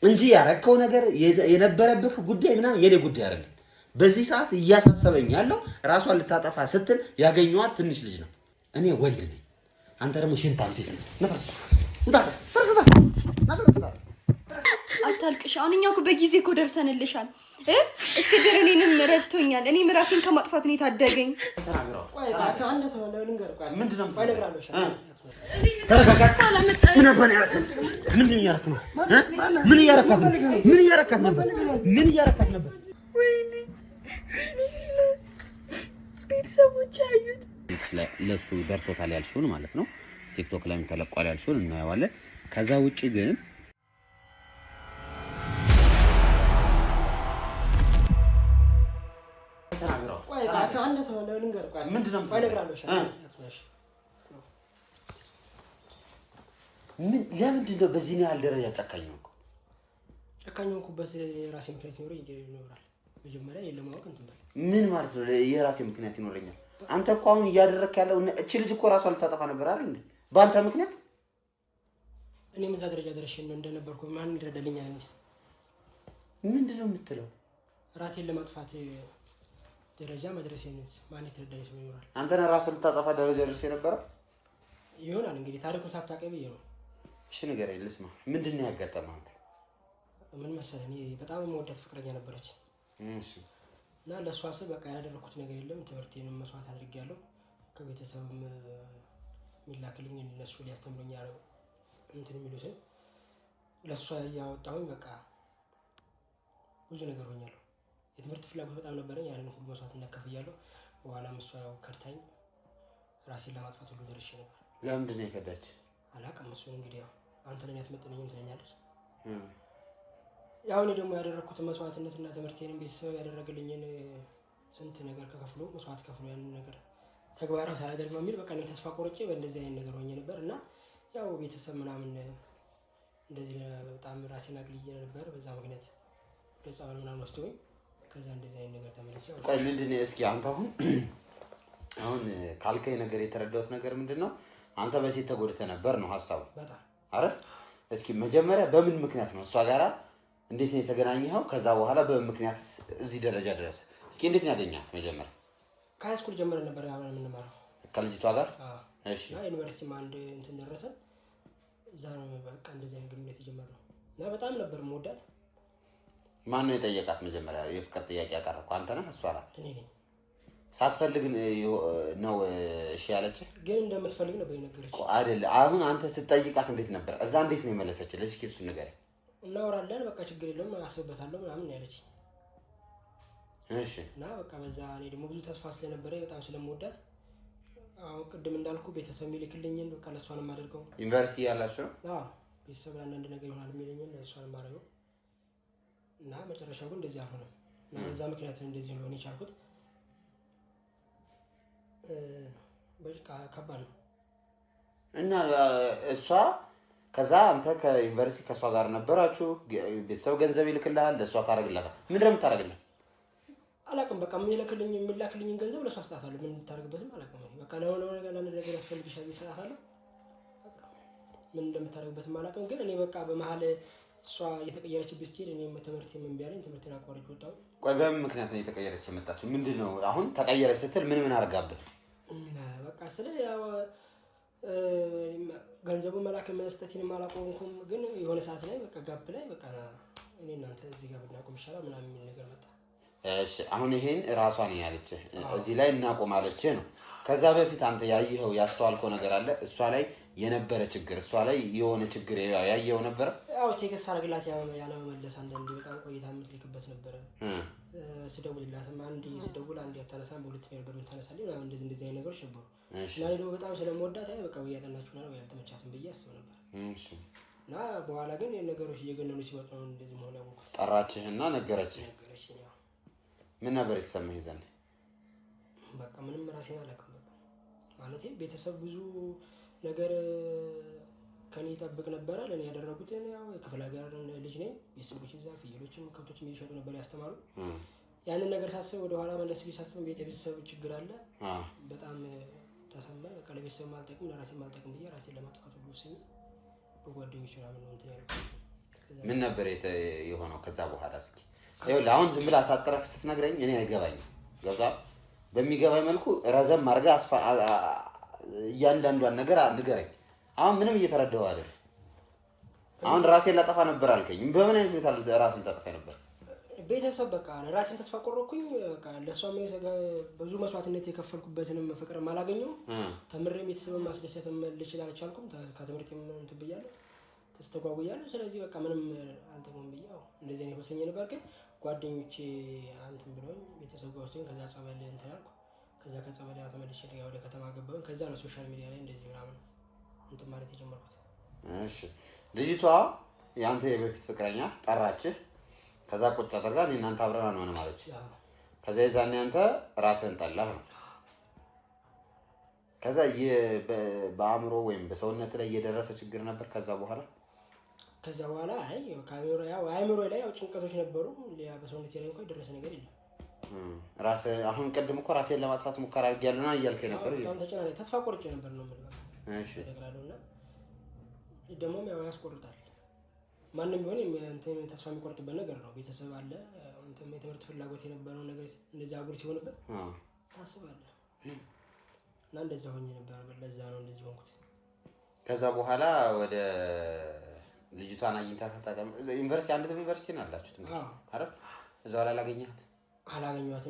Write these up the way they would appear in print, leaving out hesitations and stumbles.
እንጂ ያረከው ነገር የነበረብህ ጉዳይ ምናምን የኔ ጉዳይ አይደለም። በዚህ ሰዓት እያሳሰበኝ ያለው ራሷን ልታጠፋ ስትል ያገኘዋት ትንሽ ልጅ ነው። እኔ ወንድ ነኝ፣ አንተ ደግሞ ሽንታም ሴት ነህ። አታልቅሽ። አሁን እኛው እኮ በጊዜ እኮ ደርሰንልሻል። እስከ ደረኔንም ረድቶኛል። እኔም ራሴን ከማጥፋት ነው የታደገኝ። ተናግረው ቆይ ባታ አንደ ሰው ነው ልንገር። ቆይ ምንድነው ባለግራለሽ ተረጋጋት። ምን ነበር ያረከው? ምን እያረከው ነው? ምን እያረካት ነው? ምን እያረካት ነበር? ምን እያረካት ነበር? ወይኔ ቤተሰቦች ያዩት ለሱ ደርሶታል ያልሽውን ማለት ነው። ቲክቶክ ላይ ተለቋል ያልሽውን እናየዋለን። ከዛ ውጪ ግን ተናግረው ቆይ ባታ አንደ ሰው ነው ልንገር። ቆይ ምንድነው ባለግራለሽ ምን ለምንድን ነው በዚህ ያህል ደረጃ ጨካኝ ሆንኩበት? የራሴ ምክንያት ይኖራል። መጀመሪያ የለማወቅ እንትን በል። ምን ማለት ነው የራሴ ምክንያት ይኖረኛል? አንተ እኮ አሁን እያደረክ ያለው እቺ ልጅ እኮ ራሷ ልታጠፋ ነበር አይደል እንዴ? በአንተ ምክንያት እኔም እዛ ደረጃ ደርሼ ነው እንደነበርኩ ማን ይረዳልኛል? እኔስ ምንድነው የምትለው? ራሴን ለማጥፋት ደረጃ መድረሴንስ ማን ይረዳኝ ሰው ይኖራል? አንተ ነህ ራስህ ልታጠፋ ደረጃ ደርሼ ነበር ይሆናል። እንግዲህ ታሪኩን ሳታውቀው ብዬ ነው። እሺ ንገረኝ ልስማ። ምንድነው ያጋጠመው አንተ? ምን መሰለህ እኔ በጣም የምወዳት ፍቅረኛ ነበረች። እሺ እና ለሷ ስል በቃ ያላደረኩት ነገር የለም። ትምህርቴንም መስዋዕት አድርጌያለሁ። ከቤተሰብም የሚላክልኝ እነሱ ሊያስተምሩኝ ያለው እንትን የሚሉትን ለሷ ያወጣሁኝ በቃ ብዙ ነገር ሆኛለሁ። የትምህርት ፍላጎት በጣም ነበረኝ። ያንን ሁሉ መስዋዕትነት ከፍያለሁ። በኋላም እሷ ያው ከርታኝ ራሴን ለማጥፋት ሁሉ ደርሼ ነበር። ለምንድን ነው የከዳች? አላውቅም። እሱን እንግዲህ ያው አንተ ለኔ አትመጥነኝም ትለኛለች። ያው እኔ ደግሞ ያደረኩት መስዋዕትነትና ትምህርቴንም ቤተሰብ ያደረገልኝን ስንት ነገር ከከፍሎ መስዋዕት ከፍሎ ያንን ነገር ተግባራዊ ሳላደርግ በሚል በቃ እኔ ተስፋ ቆርጬ በእንደዚህ አይነት ነገር ሆኜ ነበር እና ያው ቤተሰብ ምናምን እንደዚህ በጣም ራሴን አግልዬ ነበር። በዛ ምክንያት ወደ ጸበል ምናምን ወስዶኝ ከዛ እንደዚህ አይነት ነገር ተመልሼ ቆይ ምንድን ነው እስኪ አንተ አሁን ካልከኝ ነገር የተረዳሁት ነገር ምንድነው? አንተ በሴት ተጎድተህ ነበር ነው ሐሳቡ በጣም አይደል? እስኪ መጀመሪያ በምን ምክንያት ነው እሷ ጋራ እንዴት ነው የተገናኘኸው? ከዛ በኋላ በምን ምክንያት እዚህ ደረጃ ድረስ እስኪ እንዴት ነው ያገኛት? መጀመሪያ ከሃይስኩል ጀምረን ነበር አብረን የምንማረው ከልጅቷ ጋር። እሺ እና ዩኒቨርሲቲም አንድ እንትን ደረሰ። እዛ ነው በቃ እንደዚህ አይነት ግንኙነት የጀመርነው እና በጣም ነበር የምወዳት። ማን ነው የጠየቃት መጀመሪያ የፍቅር ጥያቄ ያቀረብከው አንተ ነህ እሷ ናት? እኔ ነኝ። ሳትፈልግ ነው እሺ ያለችህ? ግን እንደምትፈልግ ነበር የነገረችኝ። አይደል አሁን አንተ ስትጠይቃት እንዴት ነበር? እዛ እንዴት ነው የመለሰችልህ? እስኪ እሱን ንገረኝ። እናወራለን በቃ ችግር የለውም አስብበታለሁ ምናምን ያለችኝ። እሺ እና በቃ በዛ እኔ ደግሞ ብዙ ተስፋ ስለነበረ በጣም ስለምወዳት አሁን ቅድም እንዳልኩ ቤተሰብ የሚልክልኝን በቃ ለእሷ ነው የማደርገው። ዩኒቨርሲቲ ያላችሁ? አዎ ቤተሰብ ለአንዳንድ ነገር ይሆናል የሚለኝን ለእሷ ነው የማደርገው እና መጨረሻው ግን እንደዚህ አልሆነም እና በዛ ምክንያት እንደዚህ ሊሆን የቻልኩት በቃ ከባድ ነው እና እሷ ከዛ አንተ ከዩኒቨርሲቲ ከሷ ጋር ነበራችሁ። ቤተሰብ ገንዘብ ይልክልሃል፣ ለሷ ታረግላታለህ። ምንድን ነው የምታረግልህ? አላውቅም። በቃ የሚላክልኝን ገንዘብ ለሷ አስጣታለሁ። ምን እንድታረግበትም አላውቅም። በቃ ለሆነ ነገር ለአንድ ነገር ያስፈልግሻል ይሰጣታለሁ። በቃ ምን እንደምታረግበትም አላውቅም። ግን እኔ በቃ በመሀል እሷ የተቀየረችብኝ ስትሄድ እኔም ትምህርት እምቢ አለኝ። ትምህርቴን አቋርጬ ወጣሁ። ቆይ በምን ምክንያት ነው የተቀየረች የመጣችው? ምንድን ነው አሁን ተቀየረች ስትል ምን አርጋብህ? በቃ ስለ ያው ገንዘቡ መላክ መስጠቴንም አላቆምኩም። ግን የሆነ ሰዓት ላይ በቃ ጋፕ ላይ በቃ እኔ እናንተ እዚህ ጋር ብናቆም ይሻላል ምናምን የሚል ነገር መጣ። እሺ አሁን ይሄን ራሷ ነው ያለችህ፣ እዚህ ላይ እናቆም አለችህ ነው። ከዛ በፊት አንተ ያየኸው ያስተዋልከው ነገር አለ? እሷ ላይ የነበረ ችግር፣ እሷ ላይ የሆነ ችግር ያየኸው ነበር? ያው ቴክስት አድርግላት ያለ መመለስ አንዳንዴ በጣም ቆይታ የምትልክበት ነበረ። ስደውልላትም አንዴ ስደውል አንዴ አታነሳም፣ በሁለተኛ ነበር የምታነሳልኝ ምናምን እንደዚህ አይነት ነገሮች ነበሩ። እና ደግሞ በጣም ስለምወዳት በቃ ያጠናችሁ ነው ያልተመቻትም ብዬ አስብ ነበር። እና በኋላ ግን ነገሮች እየገነኑ ሲመጡ ነው እንደዚህ መሆን ያወቅሁት። ጠራችህና ነገረችህ? ያው ምን ነበር የተሰማህ ይዘን? በቃ ምንም ራሴን አላውቅም። በቃ ማለቴ ቤተሰብ ብዙ ነገር ከኔ ይጠብቅ ነበረ። ለኔ ያደረጉት ያው የክፍለ ሀገር ልጅ ነኝ። ቤተሰቦች እዛ ፍየሎችም ከብቶችም እየሸጡ ነበር ያስተማሩ። ያንን ነገር ሳስብ ወደ ኋላ መለስ ብዬ ሳስብ ቤተሰብ ችግር አለ። በጣም ተሰማኝ። በቃ ለቤተሰብ ማልጠቅም ለራሴ ማልጠቅም ብዬ ራሴን ለማጥፋት ሁሉ ወስኜ በጓደኞች ምናምን ነው እንትን ያደረኩት። ምን ነበር የሆነው ከዛ በኋላ? እስኪ ይኸውልህ አሁን ዝም ብለህ አሳጥረህ ስትነግረኝ እኔ አይገባኝም። ገብቶሃል? በሚገባኝ መልኩ ረዘም አድርገህ እያንዳንዷን ነገር ንገረኝ። አሁን ምንም እየተረዳሁ አይደል። አሁን ራሴን ላጠፋ ነበር አልከኝ። በምን አይነት ሁኔታ ራስን ታጠፋ ነበር? ቤተሰብ በቃ ራሴን ተስፋ ቆረኩኝ። በቃ ለሷም ብዙ መስዋዕትነት የከፈልኩበትንም ፍቅርም አላገኘሁም። ተምሬም ቤተሰብን ማስደሰትም ልችል አልቻልኩም። ከትምህርቴም እንትን ብያለሁ፣ ተስተጓጉያለሁ። ስለዚህ በቃ ምንም አልጠቅሙም ብዬ እንደዚህ አይነት ወሰኜ ነበር። ግን ጓደኞቼ አንተም ብለውኝ ቤተሰብ ጋር ወስዶኝ ከዛ ጸበል እንትን አልኩ። ከዛ ከጸበል ያው ተመልሼ ወደ ከተማ ገባሁኝ። ከዛ ነው ሶሻል ሚዲያ ላይ እንደዚህ ምናምን እንትን ማለት የጀመርኩት። እሺ ልጅቷ ያንተ የበፊት ፍቅረኛ ጠራችህ። ከዛ ቁጭ አድርጋ እኔ እናንተ አብረን አንሆንም አለች። ከዛ የዛኔ አንተ ራስህን ጠላህ ነው። ከዛ በአእምሮ ወይም በሰውነት ላይ የደረሰ ችግር ነበር ከዛ በኋላ አይ አእምሮ ላይ ያው ጭንቀቶች ነበሩ። ያ በሰውነቴ ላይ እንኳን የደረሰ ነገር የለም። አሁን ቅድም እኮ ራሴን ለማጥፋት ሙከራ አድርጌያለሁና እያልከኝ ነበር። በጣም ተጨናነኝ፣ ተስፋ ቆርጬ ነበር ነው የምልህ። እሺ ተቀላሉና ደግሞ ያው ያስቆርጣል። ማንንም ቢሆን እንትን ተስፋ የሚቆርጥበት ነገር ነው። ቤተሰብ አለ፣ እንትን የትምህርት ፍላጎት የነበረው ነገር እንደዚህ አጉል ሲሆንበት ታስባለህ። እና እንደዛ ሆኜ ነበር። ለዛ ነው እንደዚህ ሆንኩት። ከዛ በኋላ ወደ ልጅቷን አግኝታት ታጣቀም ዩኒቨርሲቲ አንድ ዩኒቨርሲቲ ነው አላችሁት እንዴ? አይደል? እዛው ላይ አላገኘኋትም።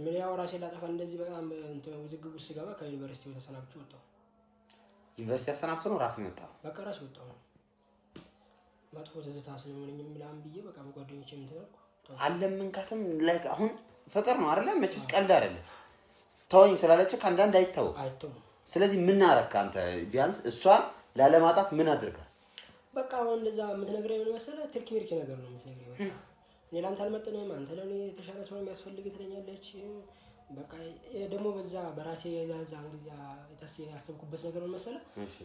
ምን ያው ራሴን ላጠፋ እንደዚህ በጣም እንትን ውዝግብ ውስጥ ስገባ ከዩኒቨርሲቲው ተሰናብቼ ወጣሁ። ዩኒቨርሲቲ አሰናብቶ ነው ራስ መጣ? በቃ ራስ ወጣሁ። መጥፎ ትዝታ ስለምንኝም ምናምን ብዬ በቃ በጓደኞቼ ምትልኩ አለምንካትም ላይክ አሁን ፍቅር ነው አይደለ? መቼስ ቀልድ አይደለም። ተወኝ ስላለች ከአንዳንድ አይተው። ስለዚህ ምን አረካ አንተ? ቢያንስ እሷን ላለማጣት ምን አድርጋ? በቃ አሁን እንደዛ የምትነግረኝ ምን መሰለህ? ትርኪ ምርኪ ነገር ነው የምትነግረኝ። በቃ እኔ ላንተ አልመጥንም፣ አንተ ለኔ የተሻለ ሰው የሚያስፈልግ ትለኛለች። በቃ ደግሞ በዛ በራሴ ያዛን ጊዜ ያሰብኩበት ነገር ምን መሰለህ? እሺ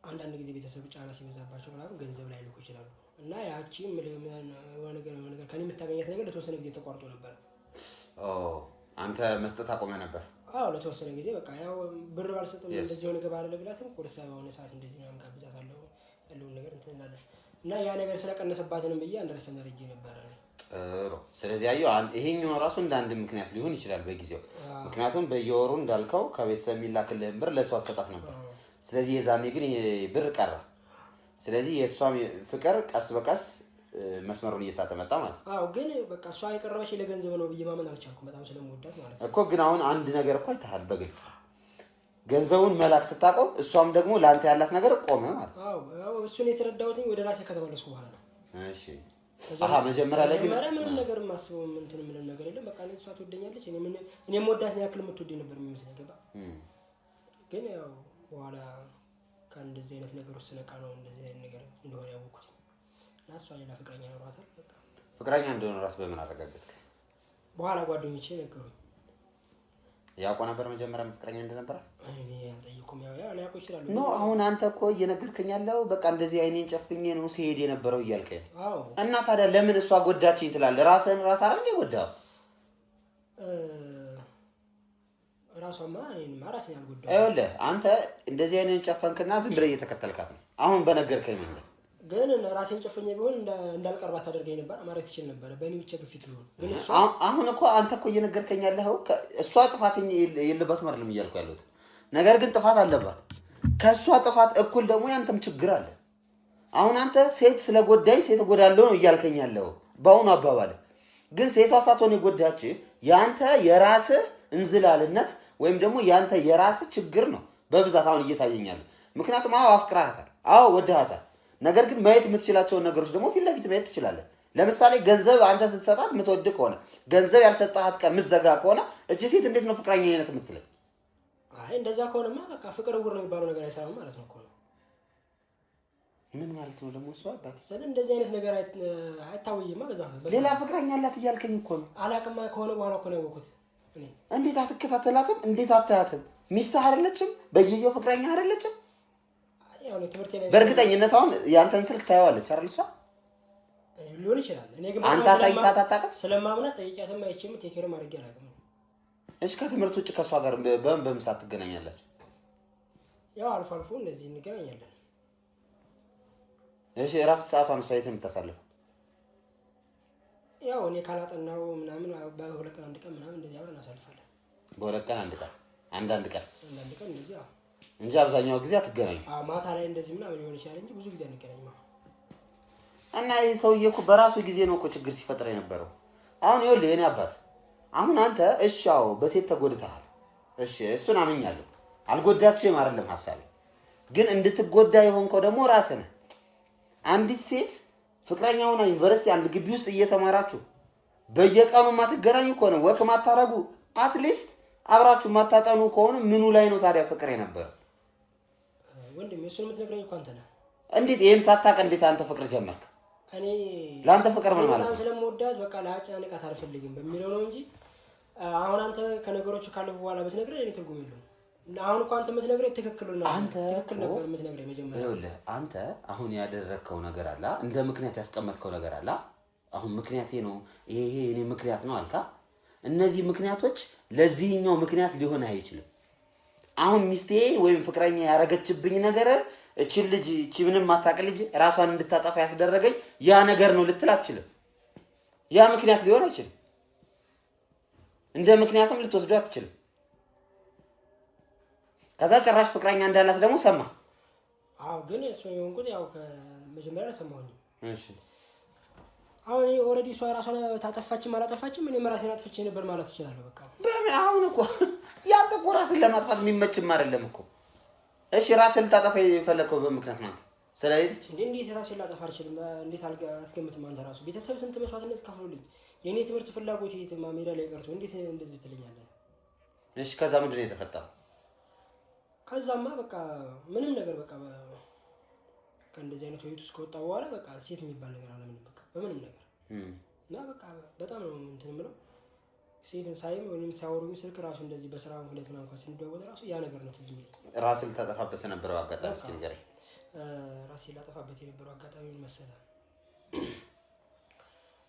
አንዳንድ ጊዜ ቤተሰብ ጫና ሲበዛባቸው ምናምን ገንዘብ ላይ ልኮ ይችላሉ። እና ያቺ ነገር ከኔ የምታገኛት ነገር ለተወሰነ ጊዜ ተቋርጦ ነበር። አንተ መስጠት አቆመ ነበር? አዎ ለተወሰነ ጊዜ በቃ ያው ብር ባልሰጥም እንደዚህ ሆነ ገባ አለግላትም ቁርስ የሆነ ሰዓት እንደዚህ ምናምን ጋብዛታለሁ ያለውን ነገር እንትን እንላለን። እና ያ ነገር ስለቀነሰባትንም ብዬ አንደርሰን አድርጌ ነበር። ጥሩ። ስለዚህ አየሁ ይሄኛው ራሱ እንደ አንድ ምክንያት ሊሆን ይችላል በጊዜው። ምክንያቱም በየወሩ እንዳልከው ከቤተሰብ የሚላክልህን ብር ለሷ ተሰጣት ነበር። ስለዚህ የዛኔ ግን ይሄ ብር ቀረ። ስለዚህ የእሷም ፍቅር ቀስ በቀስ መስመሩን እየሳተ መጣ ማለት ነው። አዎ ግን በቃ እሷ የቀረበች ለገንዘብ ነው ብዬ ማመን አልቻልኩም። በጣም ስለምወዳት ማለት ነው እኮ። ግን አሁን አንድ ነገር እኮ አይተሃል በግልጽ ገንዘቡን መላክ ስታቆም እሷም ደግሞ ለአንተ ያላት ነገር ቆመ ማለት ነው። አዎ እሱን የተረዳሁትኝ ወደ ራሴ ከተመለስኩ በኋላ ነው። እሺ መጀመሪያ ላይ ግን ምንም ነገር ማስበው እንትን ምንም ነገር የለም። በቃ እሷ ትወደኛለች፣ እኔም ወዳት ያክል የምትወደኝ ነበር የሚመስለኝ። ገባ ግን ያው በኋላ ከእንደዚህ አይነት ነገር ውስጥ ነቃ ነው እንደዚህ አይነት ነገር እንደሆነ ያወቅኩት። እና እሷ ሌላ ፍቅረኛ ኖሯታል። በቃ ፍቅረኛ እንደሆነ ራስ በምን አረጋገጥክ? በኋላ ጓደኞቼ ነገሩኝ። ያውቁ ነበር መጀመሪያ ፍቅረኛ እንደነበራት? እኔ አልጠየኩም። ያው ሊያውቁ ይችላሉ። ኖ አሁን አንተ እኮ እየነገርከኝ ያለው በቃ እንደዚህ አይኔን ጨፍኜ ነው ሲሄድ የነበረው እያልከኝ። አዎ እና ታዲያ ለምን እሷ ጎዳችኝ ትላለህ? ራስህን ራስ አይደል የጎዳው? ራሷማ እኔንማ ራሴን አልጎዳሁም። ይኸውልህ አንተ እንደዚህ አይኔን ጨፈንክና ዝም ብለህ እየተከተልካት ነው አሁን በነገርከኝ መንገድ። ግን ራሴን ጨፈኜ ቢሆን እንዳልቀርባት አደርገኝ ነበር። አማራት ይችል ነበር በእኔ ብቻ ግፊት ቢሆን። ግን እሷ አሁን እኮ አንተ እኮ እየነገርከኝ ያለኸው እሷ ጥፋተኛ የለባትም አይደለም እያልኩ ያለሁት። ነገር ግን ጥፋት አለባት። ከእሷ ጥፋት እኩል ደግሞ ያንተም ችግር አለ። አሁን አንተ ሴት ስለጎዳኝ ሴት እጎዳለሁ ነው እያልከኝ ያለው በአሁኑ አባባል። ግን ሴቷ ሳትሆን የጎዳች ያንተ የራስህ እንዝላልነት ወይም ደግሞ ያንተ የራስህ ችግር ነው በብዛት አሁን እየታየኛል። ምክንያቱም አዎ አፍቅራታል፣ አዎ ወደሃታል። ነገር ግን ማየት የምትችላቸውን ነገሮች ደግሞ ፊት ለፊት ማየት ትችላለህ። ለምሳሌ ገንዘብ አንተ ስትሰጣት የምትወድ ከሆነ ገንዘብ ያልሰጣት ቀን የምትዘጋ ከሆነ እቺ ሴት እንዴት ነው ፍቅረኛ አይነት የምትለኝ? አይ እንደዛ ከሆነማ በቃ ፍቅር እውር ነው የሚባለው ነገር አይሰራም ማለት ነው እኮ ነው። ምን ማለት ነው ደግሞ? እሷ ባክሰል እንደዚህ አይነት ነገር አይታወይማ። በዛ ሌላ ፍቅረኛ አላት እያልከኝ እኮ ነው። አላቅማ ከሆነ በኋላ እኮ ነው ያወኩት። እኔ እንዴት አትከታተላትም? እንዴት አታያትም? ሚስትህ አይደለችም? በጊዜው ፍቅረኛ አይደለችም? ያው ነው ትምህርት ላይ በእርግጠኝነት አሁን ያንተን ስልክ ታየዋለች አይደል? እሷ ሊሆን ይችላል። እኔ ግን አንተ አሳይታት አታውቅም? ስለማምናት ጠይቂያትም አይቼም ቴኬርም አድርጌ አላውቅም። እሺ ከትምህርት ውጭ ከእሷ ጋር በምን ሰዓት ትገናኛላችሁ? ያው አልፎ አልፎ እንደዚህ እንገናኛለን። እሺ እረፍት ሰዓቷን እሷ የት የምታሳልፈው? ያው እኔ ካላጠናው ምናምን በሁለት ቀን አንድ ቀን ምናምን እንደዚህ አብረን እናሳልፋለን። በሁለት ቀን አንድ ቀን አንዳንድ ቀን እንደዚህ አዎ እንጂ አብዛኛው ጊዜ አትገናኙ። አዎ ማታ ላይ እንደዚህ ምናምን ሊሆን ይችላል እንጂ ብዙ ጊዜ አንገናኝም። እና ይሄ ሰውዬ እኮ በራሱ ጊዜ ነው እኮ ችግር ሲፈጥር የነበረው። አሁን ይኸውልህ የኔ አባት አሁን አንተ እሺ አዎ በሴት ተጎድተሃል። እሺ እሱን አምኛለሁ። አልጎዳችህም አይደለም ሐሳቤ። ግን እንድትጎዳ የሆንከው ደግሞ ራስህ ነህ። አንዲት ሴት ፍቅረኛው ሆና ዩኒቨርሲቲ አንድ ግቢ ውስጥ እየተማራችሁ በየቀኑ ማትገናኙ ከሆነ ወክ ማታረጉ አትሊስት አብራችሁ ማታጠኑ ከሆነ ምኑ ላይ ነው ታዲያ ፍቅር የነበረው? ወንድሜ እሱን የምትነግረኝ እኮ አንተ ነህ። እንዴት ይሄን ሳታውቅ እንዴት አንተ ፍቅር ጀመርክ? እኔ ለአንተ ፍቅር ምን ማለት ነው? ስለምወዳት በቃ ላጨናንቃት አልፈልግም በሚለው ነው እንጂ አሁን አንተ ከነገሮቹ ካለፉ በኋላ ብትነግረኝ እኔ ትርጉም የለውም። አሁን እኮ አንተ የምትነግረኝ ትክክል ነው። አንተ ትክክል ነበር የምትነግረኝ መጀመሪያ። ይኸውልህ አንተ አሁን ያደረግከው ነገር አለ እንደ ምክንያት ያስቀመጥከው ነገር አለ። አሁን ምክንያቴ ነው ይሄ እኔ ምክንያት ነው አልካ። እነዚህ ምክንያቶች ለዚህኛው ምክንያት ሊሆን አይችልም። አሁን ሚስቴ ወይም ፍቅረኛ ያረገችብኝ ነገር እቺን ልጅ እቺ ምንም ማታውቅ ልጅ ራሷን እንድታጠፋ ያስደረገኝ ያ ነገር ነው ልትል አትችልም። ያ ምክንያት ሊሆን አይችልም። እንደ ምክንያትም ልትወስደው አትችልም። ከዛ ጭራሽ ፍቅረኛ እንዳላት ደግሞ ሰማ። አዎ ግን እሱ የሆንኩት ያው ከመጀመሪያ ሰማሁኝ። እሺ አሁን ኦልሬዲ እሷ ራሷን ታጠፋችም አላጠፋችም እኔም ራሴን አጥፍቼ ነበር ማለት እችላለሁ። በቃ በምን አሁን እኮ ያንተ እኮ ራስን ለማጥፋት የሚመችም አይደለም እኮ። እሺ ራስን ልታጠፋ የፈለከው በምክንያት ማለት ስለሌለች እንዴት ራሴን ላጠፋ አልችልም? እንዴት አትገምትም አንተ ራሱ? ቤተሰብ ስንት መስዋዕትነት ከፍሎልኝ የኔ ትምህርት ፍላጎት የትማ ሜዳ ላይ ቀርቶ እንዴት እንደዚህ ትለኛለህ? እሺ ከዛ ምንድን ነው የተፈጠረው? ከዛማ በቃ ምንም ነገር በቃ ከእንደዚህ አይነት ህይወት ውስጥ ከወጣ በኋላ በቃ ሴት የሚባል ነገር አለምንም በቃ በምንም ነገር እና በቃ በጣም ነው እንትን የምለው። ሴትን ሳይም ወይም ሲያወሩኝ ስልክ ራሱ እንደዚህ በስራ ሁለት ምናምን እንኳን ስንደዋወል ራሱ ያ ነገር ነው ትዝ የሚለኝ። ራስን ልታጠፋበት የነበረው አጋጣሚ እስኪ ንገረኝ። ራሴን ላጠፋበት የነበረው አጋጣሚ መሰለህ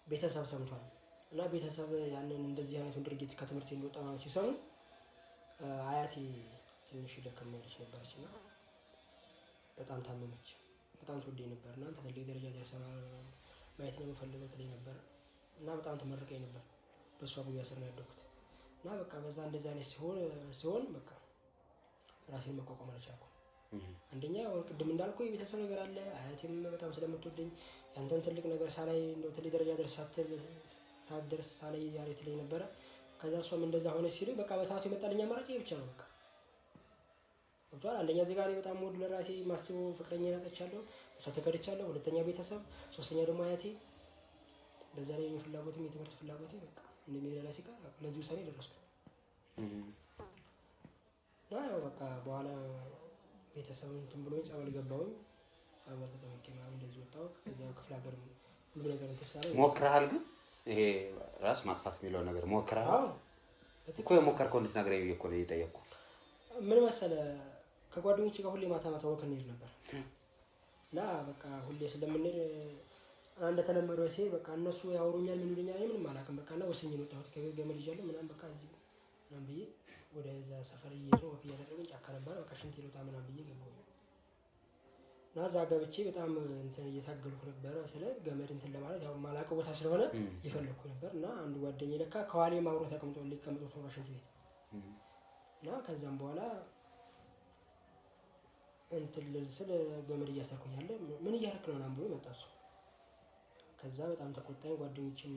ቤተሰብ ሰምቷል እና ቤተሰብ ያንን እንደዚህ አይነቱን ድርጊት ከትምህርት እንደወጣ ማለት ሲሰሙ አያቴ ትንሽ ደከም ያለች ነበረች እና በጣም ታመመች። በጣም ትወደኝ ነበር እና አንተ ትልቅ ደረጃ ደርሰህ ማየት ነው የምፈልገው ትለኝ ነበር እና በጣም ትመርቀኝ ነበር። በእሷ ጉያ ስር ነው ያደኩት እና በቃ በዛ እንደዚህ አይነት ሲሆን በቃ ራሴን መቋቋም አልቻልኩም። አንደኛ ቅድም እንዳልኩ የቤተሰብ ነገር አለ። አያቴም በጣም ስለምትወደኝ ያንተን ትልቅ ነገር ሳላይ እንደው ትልቅ ደረጃ ሳትደርስ ሳላይ ያሬ ትለኝ ነበረ። ከዛ እሷም እንደዛ ሆነ ሲሉኝ በቃ በሰዓቱ የመጣልኝ አማራጭ ይሄ ብቻ ነው በቃ ወጥቷል። አንደኛ እዚህ ጋር በጣም ወድ ለራሴ ማስበው ፍቅረኛ ያጣቻለሁ፣ እሷ ተከድቻለሁ። ሁለተኛ ቤተሰብ፣ ሶስተኛ ደግሞ አያቴ። በዛ ላይ የኔ ፍላጎትም የትምህርት ፍላጎቴ በቃ እንደሚሄድ ላይ ሲቀር ለዚህ ውሳኔ ደረስኩ። ያው በቃ በኋላ ቤተሰብ እንትን ብሎኝ ጸበል ገባሁኝ። ጸበል ተጠመቄ ምናምን እንደዚህ ወጣሁ። ከዚያው ክፍለ ሀገር ሁሉ ነገር እንትን ስላለኝ ሞክረሃል። ግን ይሄ ራስ ማጥፋት የሚለው ነገር ሞክረሃል? አዎ እኮ የሞከርከው እንድትነግረኝ ብዬሽ እኮ ነው የጠየኩህ። ምን መሰለህ ከጓደኞቼ ጋር ሁሌ ማታ ማታ ወክ እንሄድ ነበር እና በቃ ሁሌ ስለምንሄድ እንደተለመደው ሲሄድ በቃ እነሱ ያወሩኛል ምን ይሉኛል ምንም አላውቅም። በቃ እና ወስኜ ነው ወጣሁት። ከቤት ገመድ ይዣለሁ ምናምን በቃ እዚህ ምናምን ብዬ ወደ እዛ ሰፈር እየሄድን ወክ እያደረግን ጫካ ነበር በቃ ሽንት ልውጣ ምናምን ብዬ ገባሁኝ እና እዛ ገብቼ በጣም እንትን እየታገልኩ ነበረ። ስለ ገመድ እንትን ለማለት ያው ማላውቀው ቦታ ስለሆነ እየፈለኩ ነበር እና አንድ ጓደኛዬ ለካ ከኋላዬ አብሮ ሊቀመጡ ነው ሽንት ቤት እና ከዛም በኋላ እንትን ስለ ገመድ እያሰርኩኝ ያለ ምን እያደረክ ነው ምናምን ብሎ መጣ እሱ። ከዛ በጣም ተቆጣኝ። ጓደኞችም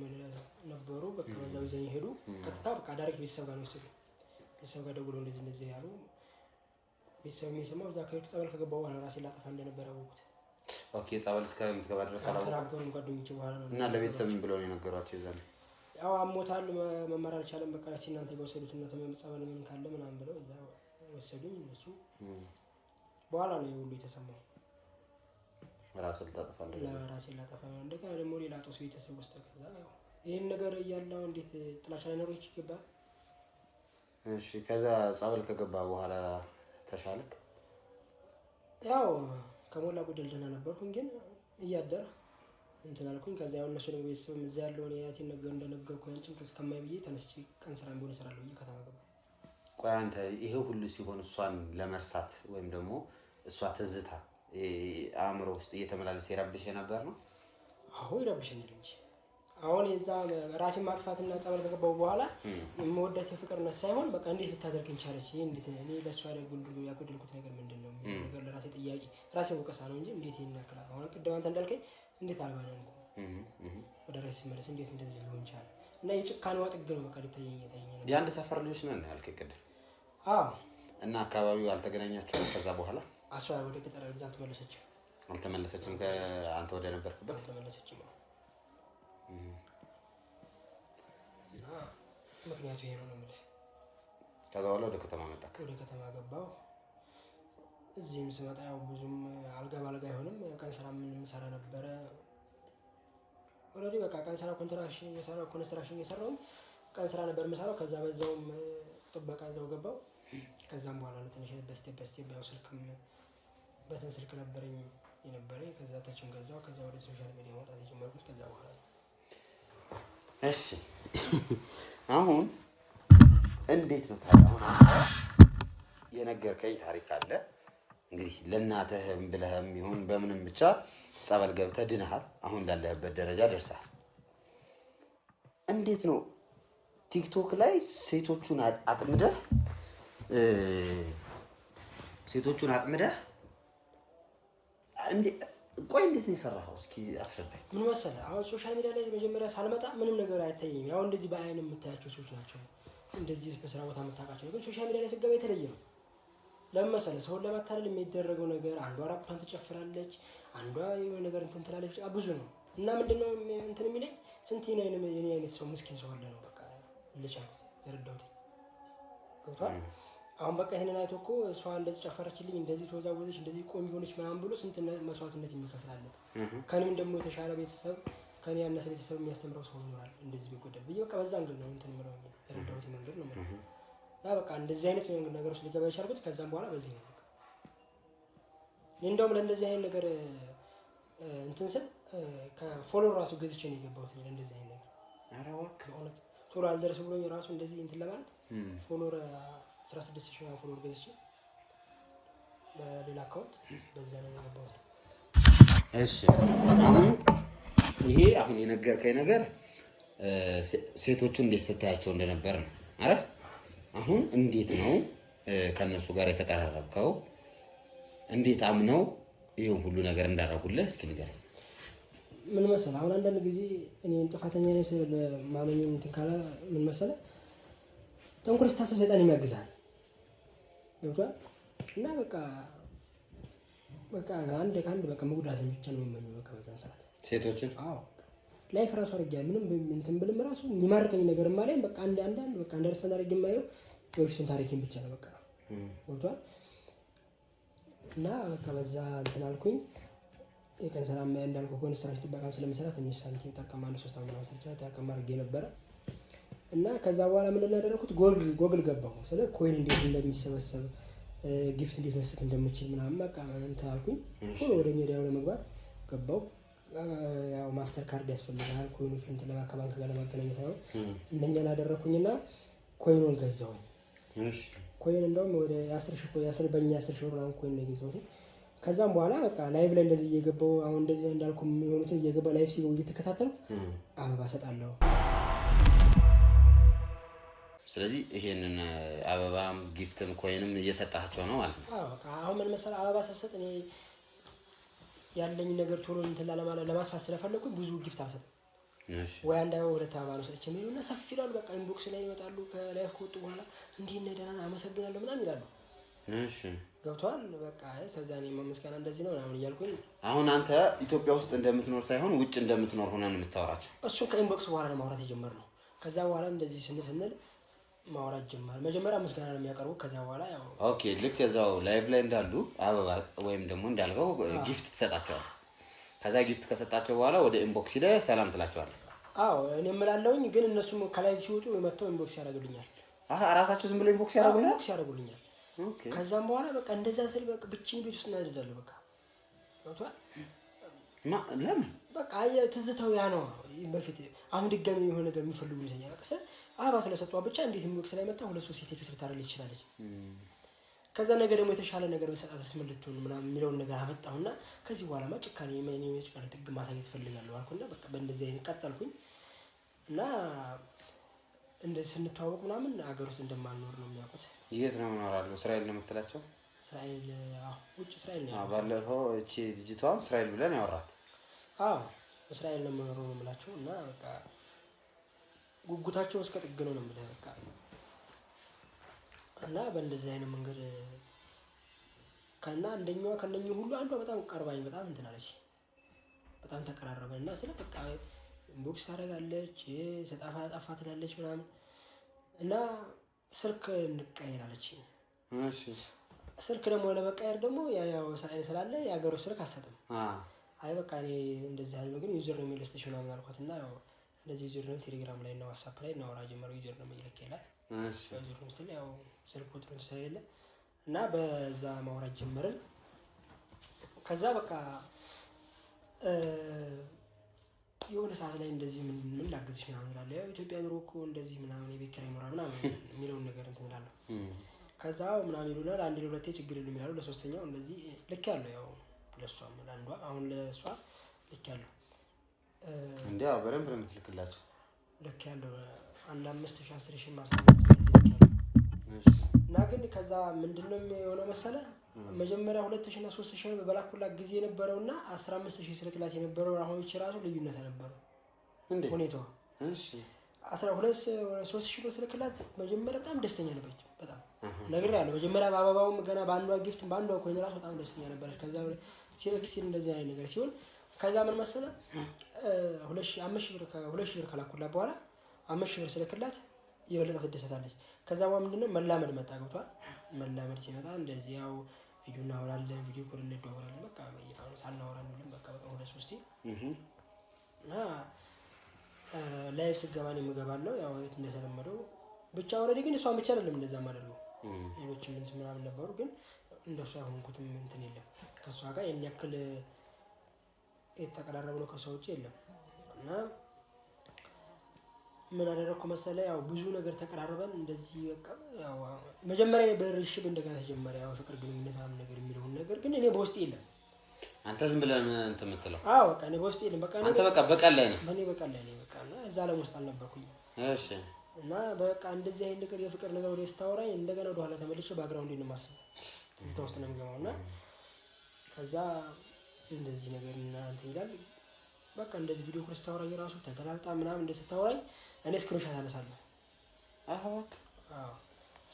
ነበሩ በቃ በዛው ይዘኝ ሄዱ። ቀጥታ በቃ ዳይሬክት ቤተሰብ ጋር ነው የወሰዱኝ። ቤተሰብ ጋር ደውለው እንደዚህ ያሉ ቤተሰብ የሚሰማው እዛ ጸበል ከገባሁ በኋላ ራሴን ላጠፋ እንደነበረ አወኩት። ኦኬ ጸበል እስከምትገባ ድረስ አልተናገሩም ጓደኞቼ በኋላ ነው እና ለቤተሰብ ምን ብለው ነው የነገሯቸው? ይዛል ያው አሞታል መማር አልቻለም በቃ እናንተ ጋር ወሰዱት እና ጸበል ምን ካለ ምናምን ብለው እዛ ወሰዱኝ እነሱ። በኋላ ነው ሁሉ የተሰማው። ራስን ታጠፋለህ? ራሴን ላጠፋ ነው እንደገና ደግሞ ሌላ ጦስ ቤተሰብ ውስጥ ከዛ ያው ይሄን ነገር እያለው እንዴት ጥላቻ ሊኖር ይችላል? እሺ ከዛ ጸበል ከገባ በኋላ ተሻለክ? ያው ከሞላ ጎደል ደህና ነበርኩኝ ግን እያደረ እንትን አልኩኝ። ከዛ ያው እነሱ ደግሞ ቤተሰብ እዛ ያለውን ያያቴን ነገር እንደነገርኩኝ አንቺን ከስከማይ ብዬ ተነስቼ ቀን ስራ ቢሆን እሰራለሁ ብዬ ከተማ ገባሁ። ቆይ አንተ ይሄ ሁሉ ሲሆን እሷን ለመርሳት ወይም ደግሞ እሷ ትዝታ አእምሮ ውስጥ እየተመላለሰ ይረብሽ ነበር ነው? አዎ ይረብሽኛል እንጂ አሁን የዛ ራሴን ማጥፋትና ጸበል ከገባው በኋላ የምወዳት የፍቅርነት ሳይሆን በቃ እንዴት ልታደርገኝ ቻለች? ይሄ እንዴት እኔ ለሷ ያጎደልኩት ነገር ምንድነው? ነገር ለራሴ ጥያቄ ራሴ ወቀሳ ነው እንጂ እንዴት ይሄን ያክላል? አሁን ቅድም አንተ እንዳልከኝ እንዴት አልባነንኩ ወደ ራሴ ስመለስ እንዴት እንደዚህ ሊሆን ቻለ? እና የጭካኔዋ ጥግ ነው በቃ ሊታየኝ ነው። የአንድ ሰፈር ልጆች ነን ያልከኝ ቅድም። አዎ። እና አካባቢው አልተገናኛችሁም? ከዛ በኋላ አሷ ወደ ገጠር አልተመለሰችም። ከአንተ ወደ ነበርክበት አልተመለሰችም። ምክንያቱ ይሄ ነው የምልህ። ከዛ በኋላ ወደ ከተማ መጣክ? ወደ ከተማ ገባሁ። እዚህም ስመጣ ያው ብዙም አልጋ ባልጋ አይሆንም። ቀን ስራ ምን ሰራ ነበረ ኦልሬዲ በቃ ቀን ስራ ኮንስትራክሽን እየሰራሁ ቀን ስራ ነበር የምሰራው። ከዛ በዛውም ጥበቃ እዛው ገባሁ። ከዛም በኋላ ነው ትንሽ በስቴፕ ያው ስልክም በተን ስልክ ነበረኝ የነበረኝ። ከዛ ታችም ገዛው። ከዛ ወደ ሶሻል ሚዲያ መውጣት የጀመርኩት ከዛ በኋላ ነው። እሺ አሁን እንዴት ነው ታዲያ? አሁን አንተ የነገርከኝ ታሪክ አለ እንግዲህ ለእናትህም ብለህም ይሁን በምንም ብቻ ጸበል ገብተህ ድነሃል። አሁን ላለህበት ደረጃ ደርሰሃል። እንዴት ነው ቲክቶክ ላይ ሴቶቹን አጥምደህ ቆይ እንዴት ነው የሰራኸው? እስኪ አስረዳኝ። ምን መሰለህ አሁን ሶሻል ሚዲያ ላይ መጀመሪያ ሳልመጣ ምንም ነገር አይታየኝም። ያው እንደዚህ በአይን የምታያቸው ሰዎች ናቸው፣ እንደዚህ በስራ ቦታ የምታውቃቸው። ግን ሶሻል ሚዲያ ላይ ስገባ የተለየ ነው። ለምን መሰለህ ሰውን ለማታለል የሚደረገው ነገር አንዷ ራቁቷን ትጨፍራለች፣ አንዷ የሆነ ነገር እንትን ትላለች፣ ብዙ ነው። እና ምንድነው እንትን የሚለኝ ስንት የኔ አይነት ሰው ምስኪን ሰው አለ ነው በቃ ልቻልኩት ተረዳሁት። ገብቶሃል? አሁን በቃ ይሄንን አይቶ እኮ እሷ እንደዚህ ጨፈረችልኝ፣ እንደዚህ ተወዛወዘች፣ እንደዚህ ቆንጆ ሆነች ምናምን ብሎ ስንት መስዋዕትነት የሚከፍላል። ከኔም ደግሞ የተሻለ ቤተሰብ ከኔ ያነሰ ቤተሰብ የሚያስተምረው ሰው ይኖራል እንደዚህ ቢጎደል ብዬ በቃ በዛ አንግል ነው እንትን ምለው ተረዳሁት መንገድ ነው ማለት ነው። እና በቃ እንደዚህ አይነት ነገር ውስጥ ሊገባ የቻልኩት ከዛም በኋላ በዚህ ነው። በቃ እንደውም ለእንደዚህ አይነት ነገር እንትን ስል ከፎሎወር ራሱ ገዝቼ ነው የገባሁት ለእንደዚህ አይነት ነገር። ኧረ እባክህ በእውነት ቶሎ አልደረስ ብሎኝ ራሱ እንደዚህ እንትን ለማለት ፎሎወር 16,000 ፎሎወር ገዝቼ በሌላ አካውንት በዛ ነው የገባሁት። እሺ አሁን ይሄ አሁን የነገርከኝ ነገር ሴቶቹ እንዴት ስታያቸው እንደነበር ነው አይደል? አሁን እንዴት ነው ከነሱ ጋር የተቀራረብከው? እንዴት አምነው ይሄን ሁሉ ነገር እንዳደረጉልህ እስኪ ንገረኝ። ምን መሰለህ አሁን አንዳንድ ጊዜ እኔ ጥፋተኛ ነኝ ስለ ማመኝ እንትን ካለ ምን መሰለህ ተንኮል ስታስብ ሰይጣን የሚያግዛል። ገብቶሃል? እና በቃ አንድ በቃ መጉዳት ብቻ ነው የሚመኘው በቃ በዛን ሰዓት ሴቶችን። አዎ ላይክ ራሱ አድርጌያለሁ። ምንም እንትን ብልም ራሱ የሚማርከኝ ነገር ማለኝ በቃ አንድ በቃ እንደርሰን አድርጌ የማየው በፊቱን ታሪኬን ብቻ ነው በቃ ገብቶሃል? እና በቃ በዛ እንትን አልኩኝ። የቀን ስራ እንዳልኩህ ኮንስትራክሽን ጥበቃ ስለምሰራ ትንሽ ሳንቲም ጠቀም 3 ዓመት ነው ሰርቻለሁ። ጠቀም አድርጌ ነበረ። እና ከዛ በኋላ ምን እንዳደረኩት ጎግል ገባሁ። ስለ ኮይን እንዴት እንደሚሰበሰብ ጊፍት እንዴት መስጠት እንደምችል ምናምን በቃ እንትን አልኩኝ። ቶሎ ወደ ሚዲያው ለመግባት ገባሁ። ያው ማስተር ካርድ ያስፈልጋል ኮይኖች እንትን ለማከባንክ ጋር ለማገናኘት ነው። እንደኛን አደረኩኝና ኮይኑን ገዛሁኝ። እሺ ኮይን እንደውም ወደ 10 በእኛ 10 ሺህ ብር ኮይን ነው የገዛሁት። ከዛም በኋላ በቃ ላይቭ ላይ እንደዚህ እየገባሁ አሁን እንደዚህ እንዳልኩ የሚሆኑትን እየገባሁ ላይቭ ሲገቡ እየተከታተልኩ አበባ ሰጣለሁ። ስለዚህ ይሄንን አበባም ጊፍትም ኮይንም እየሰጣቸው ነው ማለት ነው። አዎ አሁን ምን መሰለህ አበባ ሰሰጥ እኔ ያለኝ ነገር ቶሎ እንትን ለማስፋት ስለፈለኩኝ ብዙ ጊፍት አልሰጥም። እሺ ወይ አንድ አበባ ሁለት አበባ ነው ሰጥቼ የሚሉና ሰፊ ይላሉ። በቃ ኢንቦክስ ላይ ይመጣሉ ከላይቭ ከወጡ በኋላ እንዲህ እንደደረና አመሰግናለሁ ምናምን ይላሉ። እሺ ገብቷል? በቃ ከዛ እኔ መስጋና እንደዚህ ነው ምናምን እያልኩኝ አሁን አንተ ኢትዮጵያ ውስጥ እንደምትኖር ሳይሆን ውጭ እንደምትኖር ሆነን የምታወራቸው እሱን ከኢንቦክስ በኋላ ነው ማውራት የጀመርነው። ከዛ በኋላ እንደዚህ ስንል ማውራት ጀመር። መጀመሪያ ምስጋና ነው የሚያቀርቡ። ከዛ በኋላ ያው ኦኬ ልክ እዛው ላይቭ ላይ እንዳሉ አበባ ወይም ደግሞ እንዳልከው ጊፍት ትሰጣቸዋለህ። ከዛ ጊፍት ከሰጣቸው በኋላ ወደ ኢንቦክስ ሄደህ ሰላም ትላቸዋለህ። አዎ እኔ እምላለሁኝ፣ ግን እነሱም ከላይቭ ሲወጡ መጥተው ኢንቦክስ ያደርጉልኛል። ራሳቸው ዝም ብሎ ኢንቦክስ ያደርጉልኛል። ኦኬ ከዛም በኋላ በቃ እንደዛ ስል በቃ ብቻዬን ቤት ውስጥ እናደዳለሁ። በቃ ገብቶሃል? ለምን በቃ ትዝታው ያ ነው። በፊት አሁን ድጋሚ የሆነ ነገር የሚፈልጉ ይመስለኛል። በቃ አበባ ስለሰጧት ብቻ እንዴት ኢንቦክስ ላይ መጣ 2-3 ቴክስት ልታደርግልኝ ትችላለች። ከዛ ነገር ደግሞ የተሻለ ነገር በሰጣት ስምልቱን ምናምን የሚለውን ነገር አመጣሁና ከዚህ በኋላማ ጭካኔ ጥግ ማሳየት እፈልጋለሁ አልኩና በቃ በእንደዚህ አይነት ቀጠልኩኝ እና እንደዚህ ስንተዋወቅ ምናምን አገር ውስጥ እንደማልኖር ነው የሚያውቁት። የት ነው የምኖራለሁ? እስራኤል ነው የምትላቸው? እስራኤል ውጭ እስራኤል ነው። ባለፈው እቺ ልጅቷም እስራኤል ብለን ያወራት። እስራኤል ነው የምኖረው ነው የምላቸው እና በቃ ጉጉታቸው እስከ ጥግ ነው የምልህ በቃ እና በእንደዚህ አይነት መንገድ አንደኛዋ ከነኚህ ሁሉ አንዷ በጣም ቀርባኝ በጣም እንትን አለች። በጣም ተቀራረበን እና ስለ በቃ ቦክስ ታደርጋለች ጠፋ ትላለች ምናምን እና ስልክ እንቀያየር አለችኝ። ስልክ ደግሞ ለመቀየር ደግሞ ያው ስላለ የሀገሩ ስልክ አትሰጥም። አይ በቃ እኔ እንደዚህ አይደለም ግን ዩዘር ነው የሚልስተሽ ምናምን አልኳት እና ያው እንደዚህ ዩዘር ነው ቴሌግራም ላይ እና ዋትስአፕ ላይ እናወራ ጀመረው። ዩዘር ነው የሚልከላት ዩዘር ነው ስለ ያው ስልክ ቁጥሩን ስለሌለ እና በዛ ማውራት ጀመርን። ከዛ በቃ የሆነ ሰዓት ላይ እንደዚህ ምን ላግዝሽ ምናምን እላለሁ። ያው ኢትዮጵያ ኑሮ እኮ እንደዚህ ምናምን የቤት ኪራይ ይኖራል ምናምን የሚለውን ነገር እንትን እላለሁ። ከዛ ምናምን ይሉናል አንዴ ለሁለቴ ችግር የለም ይላሉ። ለሶስተኛው እንደዚህ ልክ ያለው ያው ለሷም ለአንዷ አሁን ለሷ ልክ ያለው እንዴው በረምብ ነው የምትልክላቸው ልክ ያለው አንድ 5000 10000 ማስቀመጥ እና ግን ከዛ ምንድነው የሆነው መሰለ መጀመሪያ 2000 እና 3000 በበላኩላት ጊዜ የነበረውና 15000 ስልክላት የነበረው አሁን እቺ ራሱ ልዩነት ነበረው እንዴ ሁኔታው። እሺ 3000 ስልክላት መጀመሪያ በጣም ደስተኛ ነበረች። በጣም ነግሬያለሁ። መጀመሪያ በአበባውም ገና በአንዷ ጊፍት በአንዷ ኮይን ራሱ በጣም ደስተኛ ነበረች። ከዛ ሲል እንደዚህ አይነት ነገር ሲሆን ከዛ ምን መሰለ 2000 ብር ከላኩላት በኋላ 5000 ብር ስልክላት የበለጠ ትደሰታለች። ከዛ በኋላ ምንድነው መላመድ መጣ ገብቷል። መላመድ ሲመጣ እንደዚህ ያው ቪዲዮ እናወራለን፣ ቪዲዮ ኮል እንደዋወራለን። በቃ በየቀኑ ሳናወራ እንውልን በቃ በቃ 2-3 እና ላይቭ ስገባ ነው የምገባለው ያው እንደተለመደው ብቻ ኦሬዲ ግን እሷን ብቻ አይደለም እንደዛ ማለት ነው። ሌሎችም እንትን ምናምን ነበሩ ግን እንደሷ ያሆንኩትም እንትን የለም ከሷ ጋር የኔ ያክል የተቀራረበው ከሰው ውጪ የለም። እና ምን አደረኩ መሰለ ያው ብዙ ነገር ተቀራረበን እንደዚህ በቃ ያው መጀመሪያ በርሽብ እንደገና ተጀመረ ያው ፍቅር ግንኙነት ምናምን ነገር የሚለው ነገር ግን እኔ በውስጤ የለም። አንተ ዝም ብለህ እንትን የምትለው በቃ እኔ በውስጤ የለም። በቃ አንተ በቃ በቀል ላይ ነህ። እኔ በቀል ላይ ነኝ በቃ እና እዛ ላይ ውስጥ አልነበርኩኝ። እሺ እና በቃ እንደዚህ አይነት ነገር የፍቅር ነገር ወደ ስታወራኝ እንደገና ወደ ኋላ ተመልሼ ባክግራውንድ ነው ትዝታ ውስጥ ነው የምገባው። እና ከዛ እንደዚህ ነገር እናንተ ይላል በቃ እንደዚህ ቪዲዮ ኮል ስታወራኝ ራሱ ተገላልጣ ምናምን እንደዚህ ስታወራኝ እኔ ስክሪንሾት አነሳለሁ።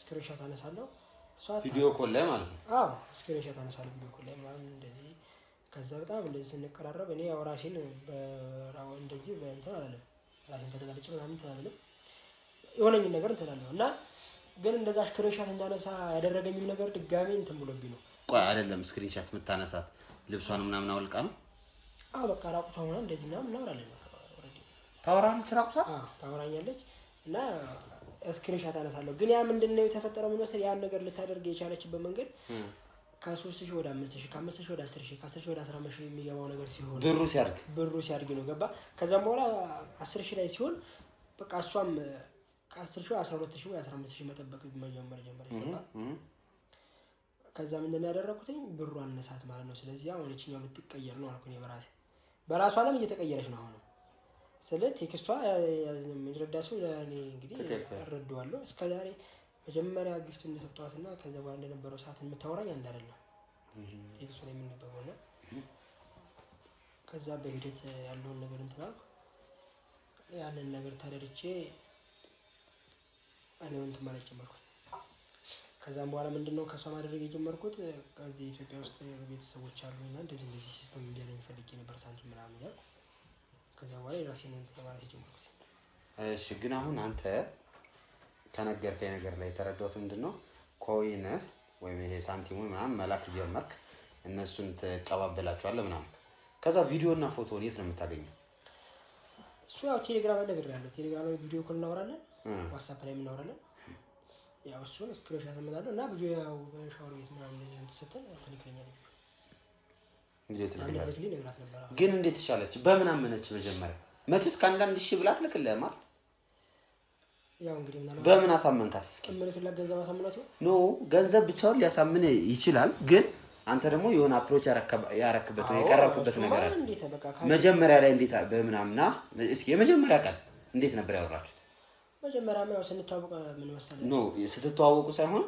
ስክሪንሾት አነሳለሁ እሷ ቪዲዮ ኮል ላይ ማለት ነው። ስክሪንሾት አነሳለሁ ቪዲዮ ኮል ላይ ምናምን እንደዚህ። ከዛ በጣም እንደዚህ ስንቀራረብ እኔ ያው ራሴን እንደዚህ በእንትን አላለም ራሴን ተደጋልጬ ምናምን ተናግረን የሆነኝ ነገር እንተላለሁ እና ግን እንደዛ ስክሪንሾት እንዳነሳ ያደረገኝም ነገር ድጋሜ እንትን ብሎብኝ ነው። ቆይ አይደለም ስክሪንሾት የምታነሳት ልብሷን ምናምን አውልቃ ነው? በቃ ራቁቷ ሆና እንደዚህ ምናምን እናወራለን። ኦሬዲ ታወራለች ራቁቷ? ታወራኛለች እና ስክሪንሾት አነሳለሁ። ግን ያ ምንድነው የተፈጠረው ምን መሰለኝ ያን ነገር ልታደርግ የቻለችበት መንገድ ከ3000 ወደ 5000 ከ5000 ወደ 10000 ከ10000 ወደ 15000 የሚገባው ነገር ሲሆን ብሩ ሲያድግ ነው ገባ። ከዛም በኋላ 10000 ላይ ሲሆን በቃ እሷም ከ10000 12000 ወይ 15000 መጠበቅ ጀመረ ገባ። ከዛ ምንድነው ያደረኩትኝ ብሩ አነሳት ማለት ነው። ስለዚህ አሁን እቺኛው ልትቀየር ነው አልኩኝ በራሷ ዓለም እየተቀየረች ነው አሁን። ስለዚህ ቴክስቷ የሚረዳሰው ለኔ እንግዲህ አረዳዋለሁ። እስከዛሬ መጀመሪያ ጊፍት እንደሰጠዋትና ከዛ በኋላ እንደነበረው ሰዓት የምታወራኝ አንድ አይደለም። ቴክስቱ ላይ ምን ነበር ሆነ ከዛ በሂደት ያለውን ነገር እንትና ያንን ነገር ታደርጬ እኔው እንትን ማለት ጀመርኩ። ከዛም በኋላ ምንድነው ከሷ ማድረግ የጀመርኩት ከዚህ ኢትዮጵያ ውስጥ ቤተሰቦች አሉና እንደዚህ ሲስተም እንዲያለኝ ፈልጌ ነበር ሳንቲም ምናምን ያው ከዛ በኋላ የራሴን እንትን ማለት የጀመርኩት። እሺ ግን አሁን አንተ ተነገርከኝ ነገር ላይ ተረዳሁት ምንድነው ኮይን ወይም ይሄ ሳንቲሙ ምናምን መላክ ጀመርክ እነሱን ተቀባበላቸዋለህ ምናምን ከዛ ቪዲዮና ፎቶ የት ነው የምታገኘው? እሱ ያው ቴሌግራም ላይ ነግሬያለሁ። ቴሌግራም ላይ ቪዲዮ ኮል እናወራለን፣ ዋትስአፕ ላይ እናወራለን። ያው እሱን ስክሪንሾት አመጣለሁ እና ብዙ ያው በሻወር ቤት ምናምን እንደዚህ እንተሰጠን ትልክልኛለች። ግን እንዴት ተሻለች? በምን አመነች? መጀመሪያ መቼስ ከአንዳንድ ሺህ ብላ ትልክልህ ማለት ያው እንግዲህ ምናልባት በምን አሳመንካት? እስኪ ምልክላት ገንዘብ አሳምናት ኖ ገንዘብ ብቻውን ሊያሳምን ይችላል፣ ግን አንተ ደግሞ የሆነ አፕሮች ያረክበት ወይ የቀረብክበት ነገር አለ። መጀመሪያ ላይ እንዴት በምናምና እስኪ የመጀመሪያ ቀን እንዴት ነበር ያወራችሁት? መጀመሪያ ያው ስንተዋወቅ ምን መሰለህ ኖ ስትተዋወቁ ሳይሆን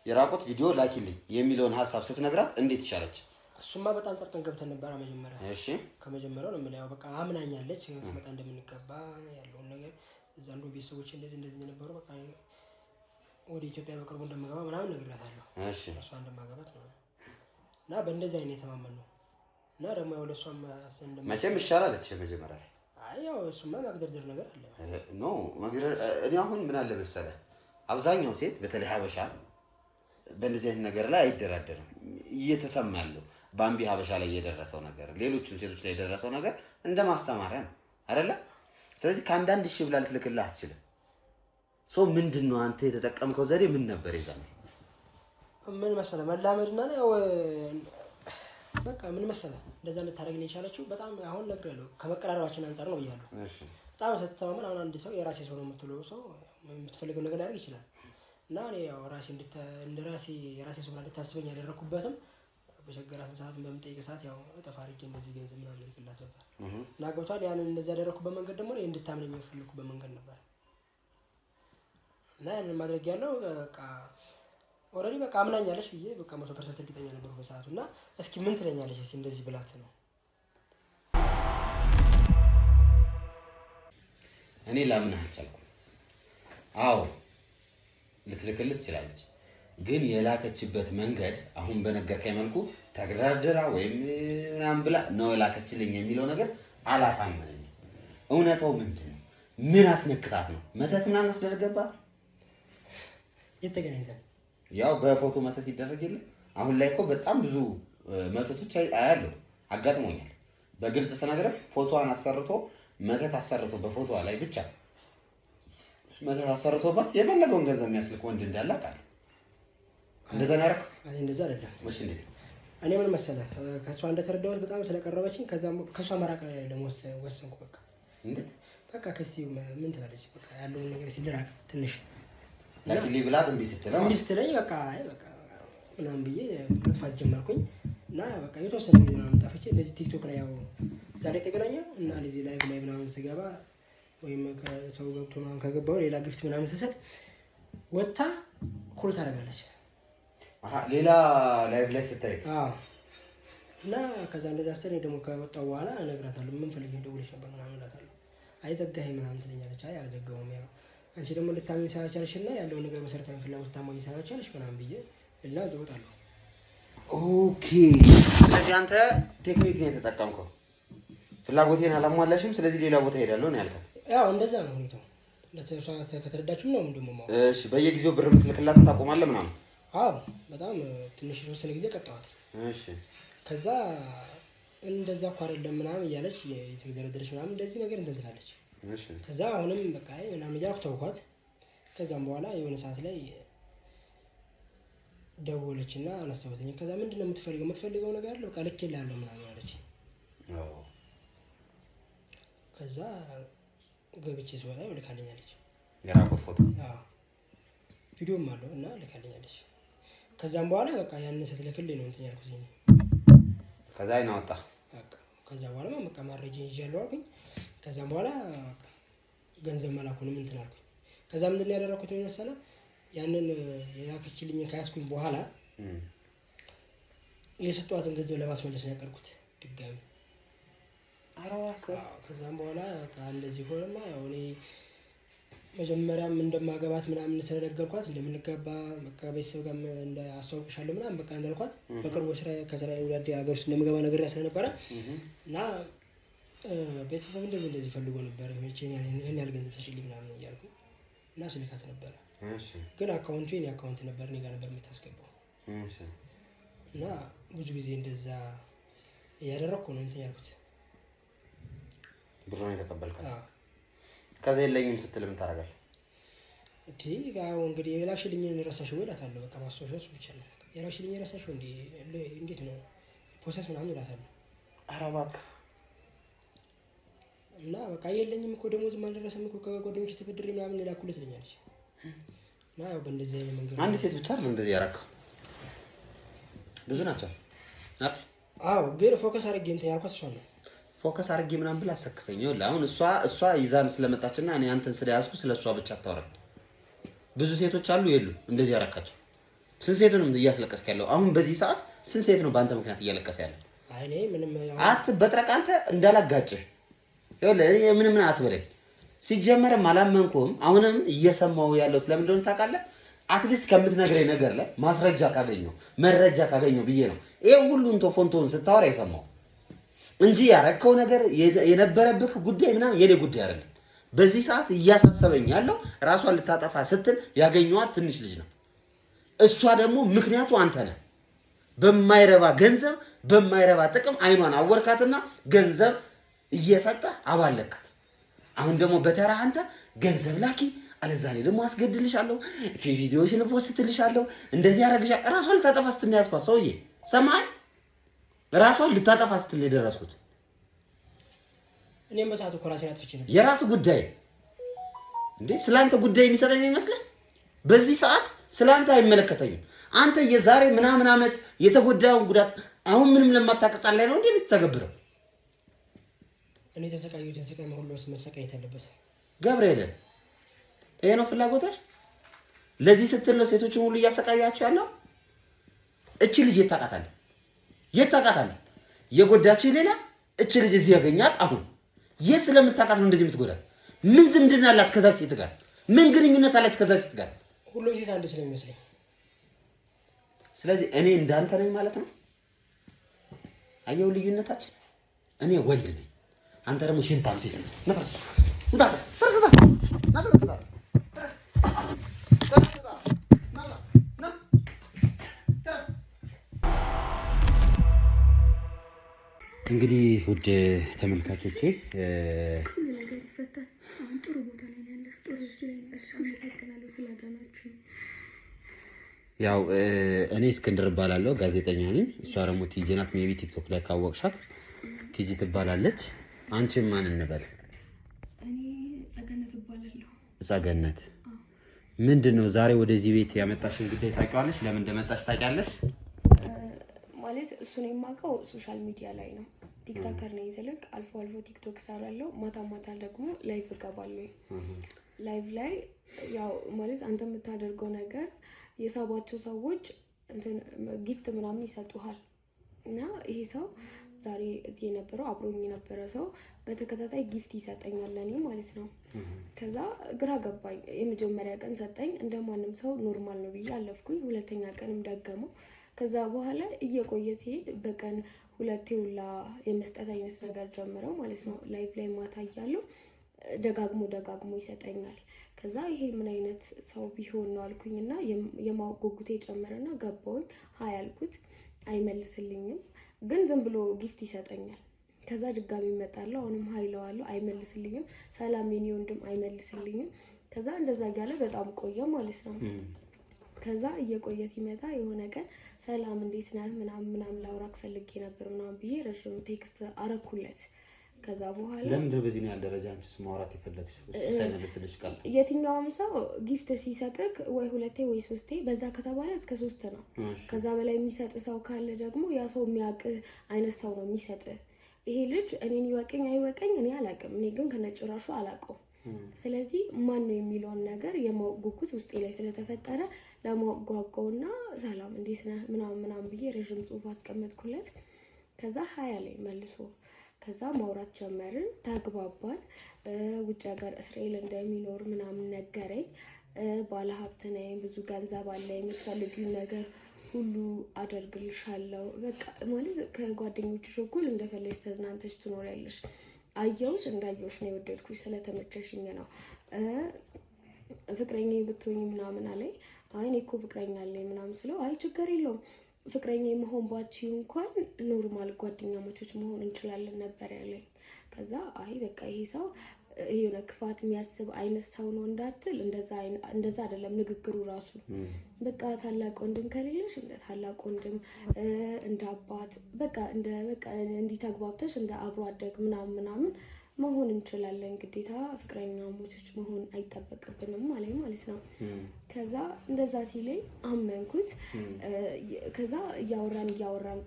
የራቆት ቪዲዮ ላኪልኝ የሚለውን ሀሳብ ስትነግራት እንዴት ይቻለች? እሱማ በጣም ጠርቀን ገብተን ነበር መጀመሪያ። እሺ ከመጀመሪያው ነው የምልህ ያው በቃ አምናኛለች ስመጣ እንደምንገባ ያለውን ነገር እዛ አንዱ ቤተሰቦች እንደዚህ ነበሩ። በቃ ወደ ኢትዮጵያ በቅርቡ እንደምገባ ምናምን ነግራታለሁ። እሺ እሷ እንደማገባት ነው እና በእንደዚህ አይነት የተማመን ነው እና ደግሞ ያው ለሷም መቼም ይሻላለች መጀመሪያ ላይ። አይ ያው እሱማ ማግደርደር ነገር አለ ኖ ማግደር። እኔ አሁን ምን አለ መሰለህ አብዛኛው ሴት በተለይ ሀበሻ በእንደዚህ አይነት ነገር ላይ አይደራደርም። እየተሰማ ያለው ባምቢ ሀበሻ ላይ የደረሰው ነገር ሌሎችም ሴቶች ላይ የደረሰው ነገር እንደ ማስተማሪያ ነው አይደለ? ስለዚህ ከአንዳንድ ሺህ ብላ ልትልክልህ አትችልም። ሶ ምንድነው አንተ የተጠቀምከው ዘዴ ምን ነበር? ይዘን ምን መሰለህ መላመድና ያው በቃ ምን መሰለህ እንደዛ ልታደርግልኝ የቻለችው በጣም አሁን ነግሬያለሁ ከመቀራረባችን አንፃር ነው ብያለሁ። እሺ በጣም ስትተማመን አሁን አንድ ሰው የራሴ ሰው ነው የምትለው ሰው የምትፈልገው ነገር ሊያደርግ ይችላል እና እኔ ያው ራሴ እንደ ራሴ የራሴ ሰው እንድታስበኝ ያደረኩበትም በቸገራት ሰዓት በምጠይቅ ሰዓት ያው እጥፍ አድርጌ እንደዚህ ገንዘብ ምናምን ልክላት ነበር እና ገብቷል። ያንን እንደዚህ ያደረኩበት መንገድ ደግሞ እኔ እንድታምነኝ የፈለኩበት መንገድ ነበር እና ያንን ማድረግ ያለው በቃ ኦልሬዲ በቃ አምናኛለች ብዬ በቃ 100% እርግጠኛ ነበርኩ በሰዓቱ እና እስኪ ምን ትለኛለች እስኪ እንደዚህ ብላት ነው እኔ ላምንህ አልቻልኩም። አዎ ልትልክልህ ትችላለች፣ ግን የላከችበት መንገድ አሁን በነገርከኝ መልኩ ተግዳድራ ወይም ምናምን ብላ ነው የላከችልኝ የሚለው ነገር አላሳመነኝም። እውነታው ምንድን ነው? ምን አስነክታት ነው? መተት ምናምን አስደረገባት? የተገናኝተን ያው በፎቶ መተት ይደረግ የለ አሁን ላይ እኮ በጣም ብዙ መተቶች አያለሁ፣ አጋጥሞኛል። በግልጽ ስነግርህ ፎቶዋን አሰርቶ መተት አሰርቶ በፎቶዋ ላይ ብቻ መተት አሰርቶባት የፈለገውን ገንዘብ የሚያስልክ ወንድ እንዳለ አውቃለሁ። እንደዛ ነው ያደረኩት? አይ እንደዛ አይደለም። እሺ እንዴት? እኔ ምን መሰለህ ከሷ እንደተረዳሁት በጣም ስለቀረበችኝ ከዛም ከሷ መራቅ ወሰንኩ። በቃ እንዴት በቃ ከዚህ ምን ትላለች በቃ ያለውን ነገር ሲልራቅ ትንሽ ለኪሊ ብላት እምቢ ስትለኝ በቃ አይ በቃ ምናምን ብዬ መጥፋት ጀመርኩኝ እና በቃ የተወሰነ ጊዜ ምናምን ጠፍቼ እንደዚህ ቲክቶክ ላይ ያው ዛሬ ተገናኘው እና ለዚህ ላይቭ ላይ ምናምን ስገባ ወይም ከሰው ገብቶ ምናምን ከገባው ሌላ ግፍት ምናምን ስሰጥ ወጣ ኮል ታደርጋለች። ሌላ ላይቭ ላይ ስታይ እና ከዛ እንደዛ አስተኔ ደግሞ ከወጣው በኋላ እነግራታለሁ ምን ፈልገህ ደውለሽ ነበር ምናምን እላታለሁ። አይ ዘጋኸኝ ምናምን ትለኛለች። አይ አልዘጋሁም ያው አንቺ ደግሞ ልታምኚ ሳይቻልሽና ያለውን ነገር መሰረታዊ ፍላጎት ታሟይ ሳይቻልሽ ምናምን ብዬ እና እወጣለሁ። ኦኬ ስለዚህ አንተ ቴክኒክ ነው የተጠቀምከው። ፍላጎቴን አላሟላሽም፣ ስለዚህ ሌላ ቦታ ሄዳለሁ ነው ያልከው? ያው እንደዛ ነው ሁኔታው። ለተሷ ከተረዳችሁ ነው ምንድን ነው? እሺ በየጊዜው ብር የምትልክላትን ታቆማለህ ምናምን? አዎ በጣም ትንሽ የተወሰነ ጊዜ ቀጣኋት። እሺ ከዛ እንደዛ እኮ አይደለም ምናምን እያለች የተደረደረች ምናምን እንደዚህ ነገር እንትን ትላለች። እሺ ከዛ አሁንም በቃ ምናምን እያልኩ ተውኳት። ከዛም በኋላ የሆነ ሰዓት ላይ ደወለችና አነሳሁትኝ። ከዛ ምንድነው የምትፈልገው ነገር አለ በቃ ልኬልሃለሁ ምናምን አለች። ከዛ ገብቼ ስወጣ ልካልኛለች የራቆት ፎቶ ቪዲዮም አለው እና ልካልኛለች። ከዛም በኋላ በቃ ያንን ስትልክልኝ ነው እንትን ያልኩት። ከዛ አይና ወጣ በቃ ከዛ በኋላ በቃ ማረጃ ይዣለሁ አልኩኝ። ከዛም በኋላ በቃ ገንዘብ መላኩንም እንትን አልኩኝ። ከዛ ምንድን ነው ያደረኩት መሰለህ ያንን የላከችልኝ ከያዝኩኝ በኋላ የሰጧትን ገንዘብ ለማስመለስ ነው ያቀርኩት ድጋሚ። ከዛም በኋላ በቃ እንደዚህ ሆነማ ያው እኔ መጀመሪያም እንደማገባት ምናምን ስለነገርኳት እንደምንጋባ በቃ ቤተሰብ ጋር አስተዋውቅሻለሁ ምናምን በቃ እንዳልኳት በቅርቡ ከስራ ወደ ሀገር ውስጥ እንደምገባ ነገር ስለነበረ እና ቤተሰብ እንደዚህ ፈልጎ ነበር ይሄን ያህል ገንዘብ ተሽልኝ ምናምን እያልኩ እና ስልካት ነበረ። ግን አካውንቱ የኔ አካውንት ነበር እኔ ጋር ነበር የምታስገባው። እና ብዙ ጊዜ እንደዛ እያደረኩ ነው እንትን ያልኩት። ብሩን የተቀበልከው? ከዛ የለኝም ስትል ምን ታደርጋለህ? ያው እንግዲህ የላክሽልኝን ረሳሽው እላታለሁ። በቃ ማስታወሻ እሱ ብቻ ነው። የላክሽልኝ ረሳሽው እንዴት ነው ፕሮሰስ ምናምን እላታለሁ። ኧረ እባክህ እና በቃ የለኝም እኮ ደሞዝም አልደረሰም እኮ ከጓደኞቼ ተበድሬ ምናምን ላኩለት ትለኛለች። እና ያው በእንደዚህ አይነት መንገድ አንድ ሴት ብቻ ነው እንደዚህ ያረከው ብዙ ናቸው። አዎ ግን ፎከስ አድርጌ እንትን ያልኳት እሷ ነው። ፎከስ አድርጌ ምናምን ብላ አሰክሰኝ። ይኸውልህ አሁን እሷ ይዛን ስለመጣችና እኔ አንተን ስለያዝኩ ስለሷ ብቻ አታወራም። ብዙ ሴቶች አሉ የሉ እንደዚህ ያረካቸው። ስንት ሴት ነው እያስለቀስክ ያለው? አሁን በዚህ ሰዓት ስንት ሴት ነው በአንተ ምክንያት እያለቀሰ ያለው? አይ እኔ ምንም በጥረቃ አንተ እንዳላጋጭህ ይኸውልህ እኔ ምንም አትበለኝ። ሲጀመርም አላመንኩም። አሁንም እየሰማው ያለሁት ለምን እንደሆነ ታውቃለህ? አትሊስት ከምትነግረኝ ነገር ላይ ማስረጃ ካገኘው መረጃ ካገኘው ብዬ ነው ይሄ ሁሉን ቶፎንቶን ስታወራ የሰማው እንጂ ያረከው ነገር የነበረብህ ጉዳይ ምናምን የኔ ጉዳይ አይደለም። በዚህ ሰዓት እያሳሰበኝ ያለው ራሷን ልታጠፋ ስትል ያገኘዋት ትንሽ ልጅ ነው። እሷ ደግሞ ምክንያቱ አንተ ነህ። በማይረባ ገንዘብ በማይረባ ጥቅም አይኗን አወርካትና ገንዘብ እየሰጠህ አባለካት። አሁን ደግሞ በተራ አንተ ገንዘብ ላኪ አለዛ ላይ ደግሞ አስገድልሻለሁ፣ ቪዲዮሽን ፖስትልሻለሁ፣ እንደዚህ ያረግሻል። ራሷን ልታጠፋ ስትል ያስኳት ሰውዬ ሰማይ ራሷን ልታጠፋ ስትል የደረስኩት እኔም በሰዓቱ እኮ ራሴን አጥፍቼ ነበር። የራስ ጉዳይ እንዴ ስላንተ ጉዳይ የሚሰጠኝ ይመስላል? በዚህ ሰዓት ስላንተ አይመለከተኝም። አንተ የዛሬ ምናምን አመት የተጎዳውን ጉዳት አሁን ምንም ለማታቀጣ ላይ ነው እንዴ የምትተገብረው? እኔ ተሰቃየሁትን ስቃይ ሁሉ መሰቃየት አለበት። ገብርኤል ይሄ ነው ፍላጎትህ? ለዚህ ስትል ነው ሴቶችን ሁሉ እያሰቃያቸው ያለው? እቺ ልጅ የት ታውቃታለህ? የጎዳች ሌላ እቺ ልጅ እዚህ ያገኛት አሁን የት ስለምታውቃት ነው እንደዚህ የምትጎዳት? ምን ዝምድና አላት ከዛች ሴት ጋር? ምን ግንኙነት አላት ከዛች ሴት ጋር? ሁሉም ሴት አንድ ስለሚመስለኝ ስለዚህ እኔ እንዳንተ ነኝ ማለት ነው። አየው ልዩነታችን። እኔ ወንድ ነኝ፣ አንተ ደግሞ ሽንታም ሴት ነህ። እንግዲህ ውድ ተመልካቾቼ ጥሩ ቦታ ላይ ያለሽ ጥሩ እጅ ላይ ያለሽ አመሰግናለሁ ስላዳናችሁ። ያው እኔ እስክንድር እባላለሁ፣ ጋዜጠኛ ነኝ። እሷ ደግሞ ቲጂ ናት። ሜቢ ቲክቶክ ላይ ካወቅሻት ቲጂ ትባላለች። አንቺ ማን እንበል? እኔ ጸገነት እባላለሁ። ጸገነት ምንድነው ዛሬ ወደዚህ ቤት ያመጣሽን ጉዳይ ታውቂዋለሽ? ለምን እንደመጣሽ ታውቂያለሽ? ማለት እሱን የማውቀው ሶሻል ሚዲያ ላይ ነው። ቲክቶከር ነኝ ስልክ አልፎ አልፎ ቲክቶክ ሰራለሁ። ማታ ደግሞ ላይቭ እገባለሁ። ላይቭ ላይ ያው ማለት አንተ የምታደርገው ነገር የሳባቸው ሰዎች እንትን ጊፍት ምናምን ይሰጡሃል እና ይሄ ሰው ዛሬ እዚህ የነበረው አብሮኝ የነበረ ሰው በተከታታይ ጊፍት ይሰጠኛል ለኔ ማለት ነው። ከዛ ግራ ገባኝ። የመጀመሪያ ቀን ሰጠኝ፣ እንደማንም ሰው ኖርማል ነው ብዬ አለፍኩኝ። ሁለተኛ ቀንም ደገመው። ከዛ በኋላ እየቆየ ሲሄድ በቀን ሁለቴ ሁላ የመስጠት አይነት ነገር ጀምረው ማለት ነው። ላይቭ ላይ ማታ እያለሁ ደጋግሞ ይሰጠኛል። ከዛ ይሄ ምን አይነት ሰው ቢሆን ነው አልኩኝና የማወቅ ጉጉቴ ጨመረና ገባሁኝ። ሀይ አልኩት፣ አይመልስልኝም፣ ግን ዝም ብሎ ጊፍት ይሰጠኛል። ከዛ ድጋሚ እመጣለሁ፣ አሁንም ሀይ እለዋለሁ፣ አይመልስልኝም። ሰላም የኔ ወንድም፣ አይመልስልኝም። ከዛ እንደዛ እያለ በጣም ቆየ ማለት ነው። ከዛ እየቆየ ሲመጣ የሆነ ቀን ሰላም እንዴት ነህ ምናምን ላውራክ ፈልጌ ነበር ምናምን ብዬ ረጅም ቴክስት አረኩለት። ከዛ በኋላ ለምን በዚህ ነው ደረጃ አንቺስ ማውራት የፈለግሽ? ሳይመልስልሽ ቃል የትኛውም ሰው ጊፍት ሲሰጥክ ወይ ሁለቴ ወይ ሶስቴ በዛ ከተባለ እስከ 3 ነው። ከዛ በላይ የሚሰጥ ሰው ካለ ደግሞ ያ ሰው የሚያውቅ አይነት ሰው ነው የሚሰጥ። ይሄ ልጅ እኔን ይወቀኝ አይወቀኝ እኔ አላውቅም። እኔ ግን ከነጭራሹ አላውቀው። ስለዚህ ማን ነው የሚለውን ነገር የማወቅ ጉጉት ውስጤ ላይ ስለተፈጠረ ለማወቅ ጓጓውና ሰላም እንዴት ነህ ምናምን ብዬ ረጅም ጽሑፍ አስቀመጥኩለት። ከዛ ሀያ ላይ መልሶ ከዛ ማውራት ጀመርን፣ ተግባባን። ውጭ ሀገር እስራኤል እንደሚኖር ምናምን ነገረኝ። ባለ ሀብት ነኝ፣ ብዙ ገንዘብ አለኝ፣ የምትፈልጊው ነገር ሁሉ አደርግልሻለሁ። በቃ ማለት ከጓደኞችሽ እኩል እንደፈለግሽ ተዝናንተሽ ትኖሪያለሽ። አየሁሽ እንዳየሁሽ ነው የወደድኩሽ፣ ስለተመቸሽኝ ነው። ፍቅረኛ ብትሆኚ ምናምን አለኝ። አይ እኔ እኮ ፍቅረኛ አለኝ ምናምን ስለው አይ ችግር የለውም ፍቅረኛ መሆን ባትችይ እንኳን ኖርማል ጓደኛሞች መሆን እንችላለን ነበር ያለኝ። ከዛ አይ በቃ ይሄ ሰው የሆነ ክፋት የሚያስብ አይነት ሰው ነው እንዳትል፣ እንደዛ አይደለም ንግግሩ ራሱ። በቃ ታላቅ ወንድም ከሌለሽ እንደ ታላቅ ወንድም፣ እንደ አባት በቃ እንዲህ ተግባብተሽ እንደ አብሮ አደግ ምናምን መሆን እንችላለን ግዴታ ፍቅረኛሞች መሆን አይጠበቅብንም ማለት ነው። ከዛ እንደዛ ሲለኝ አመንኩት። ከዛ እያወራን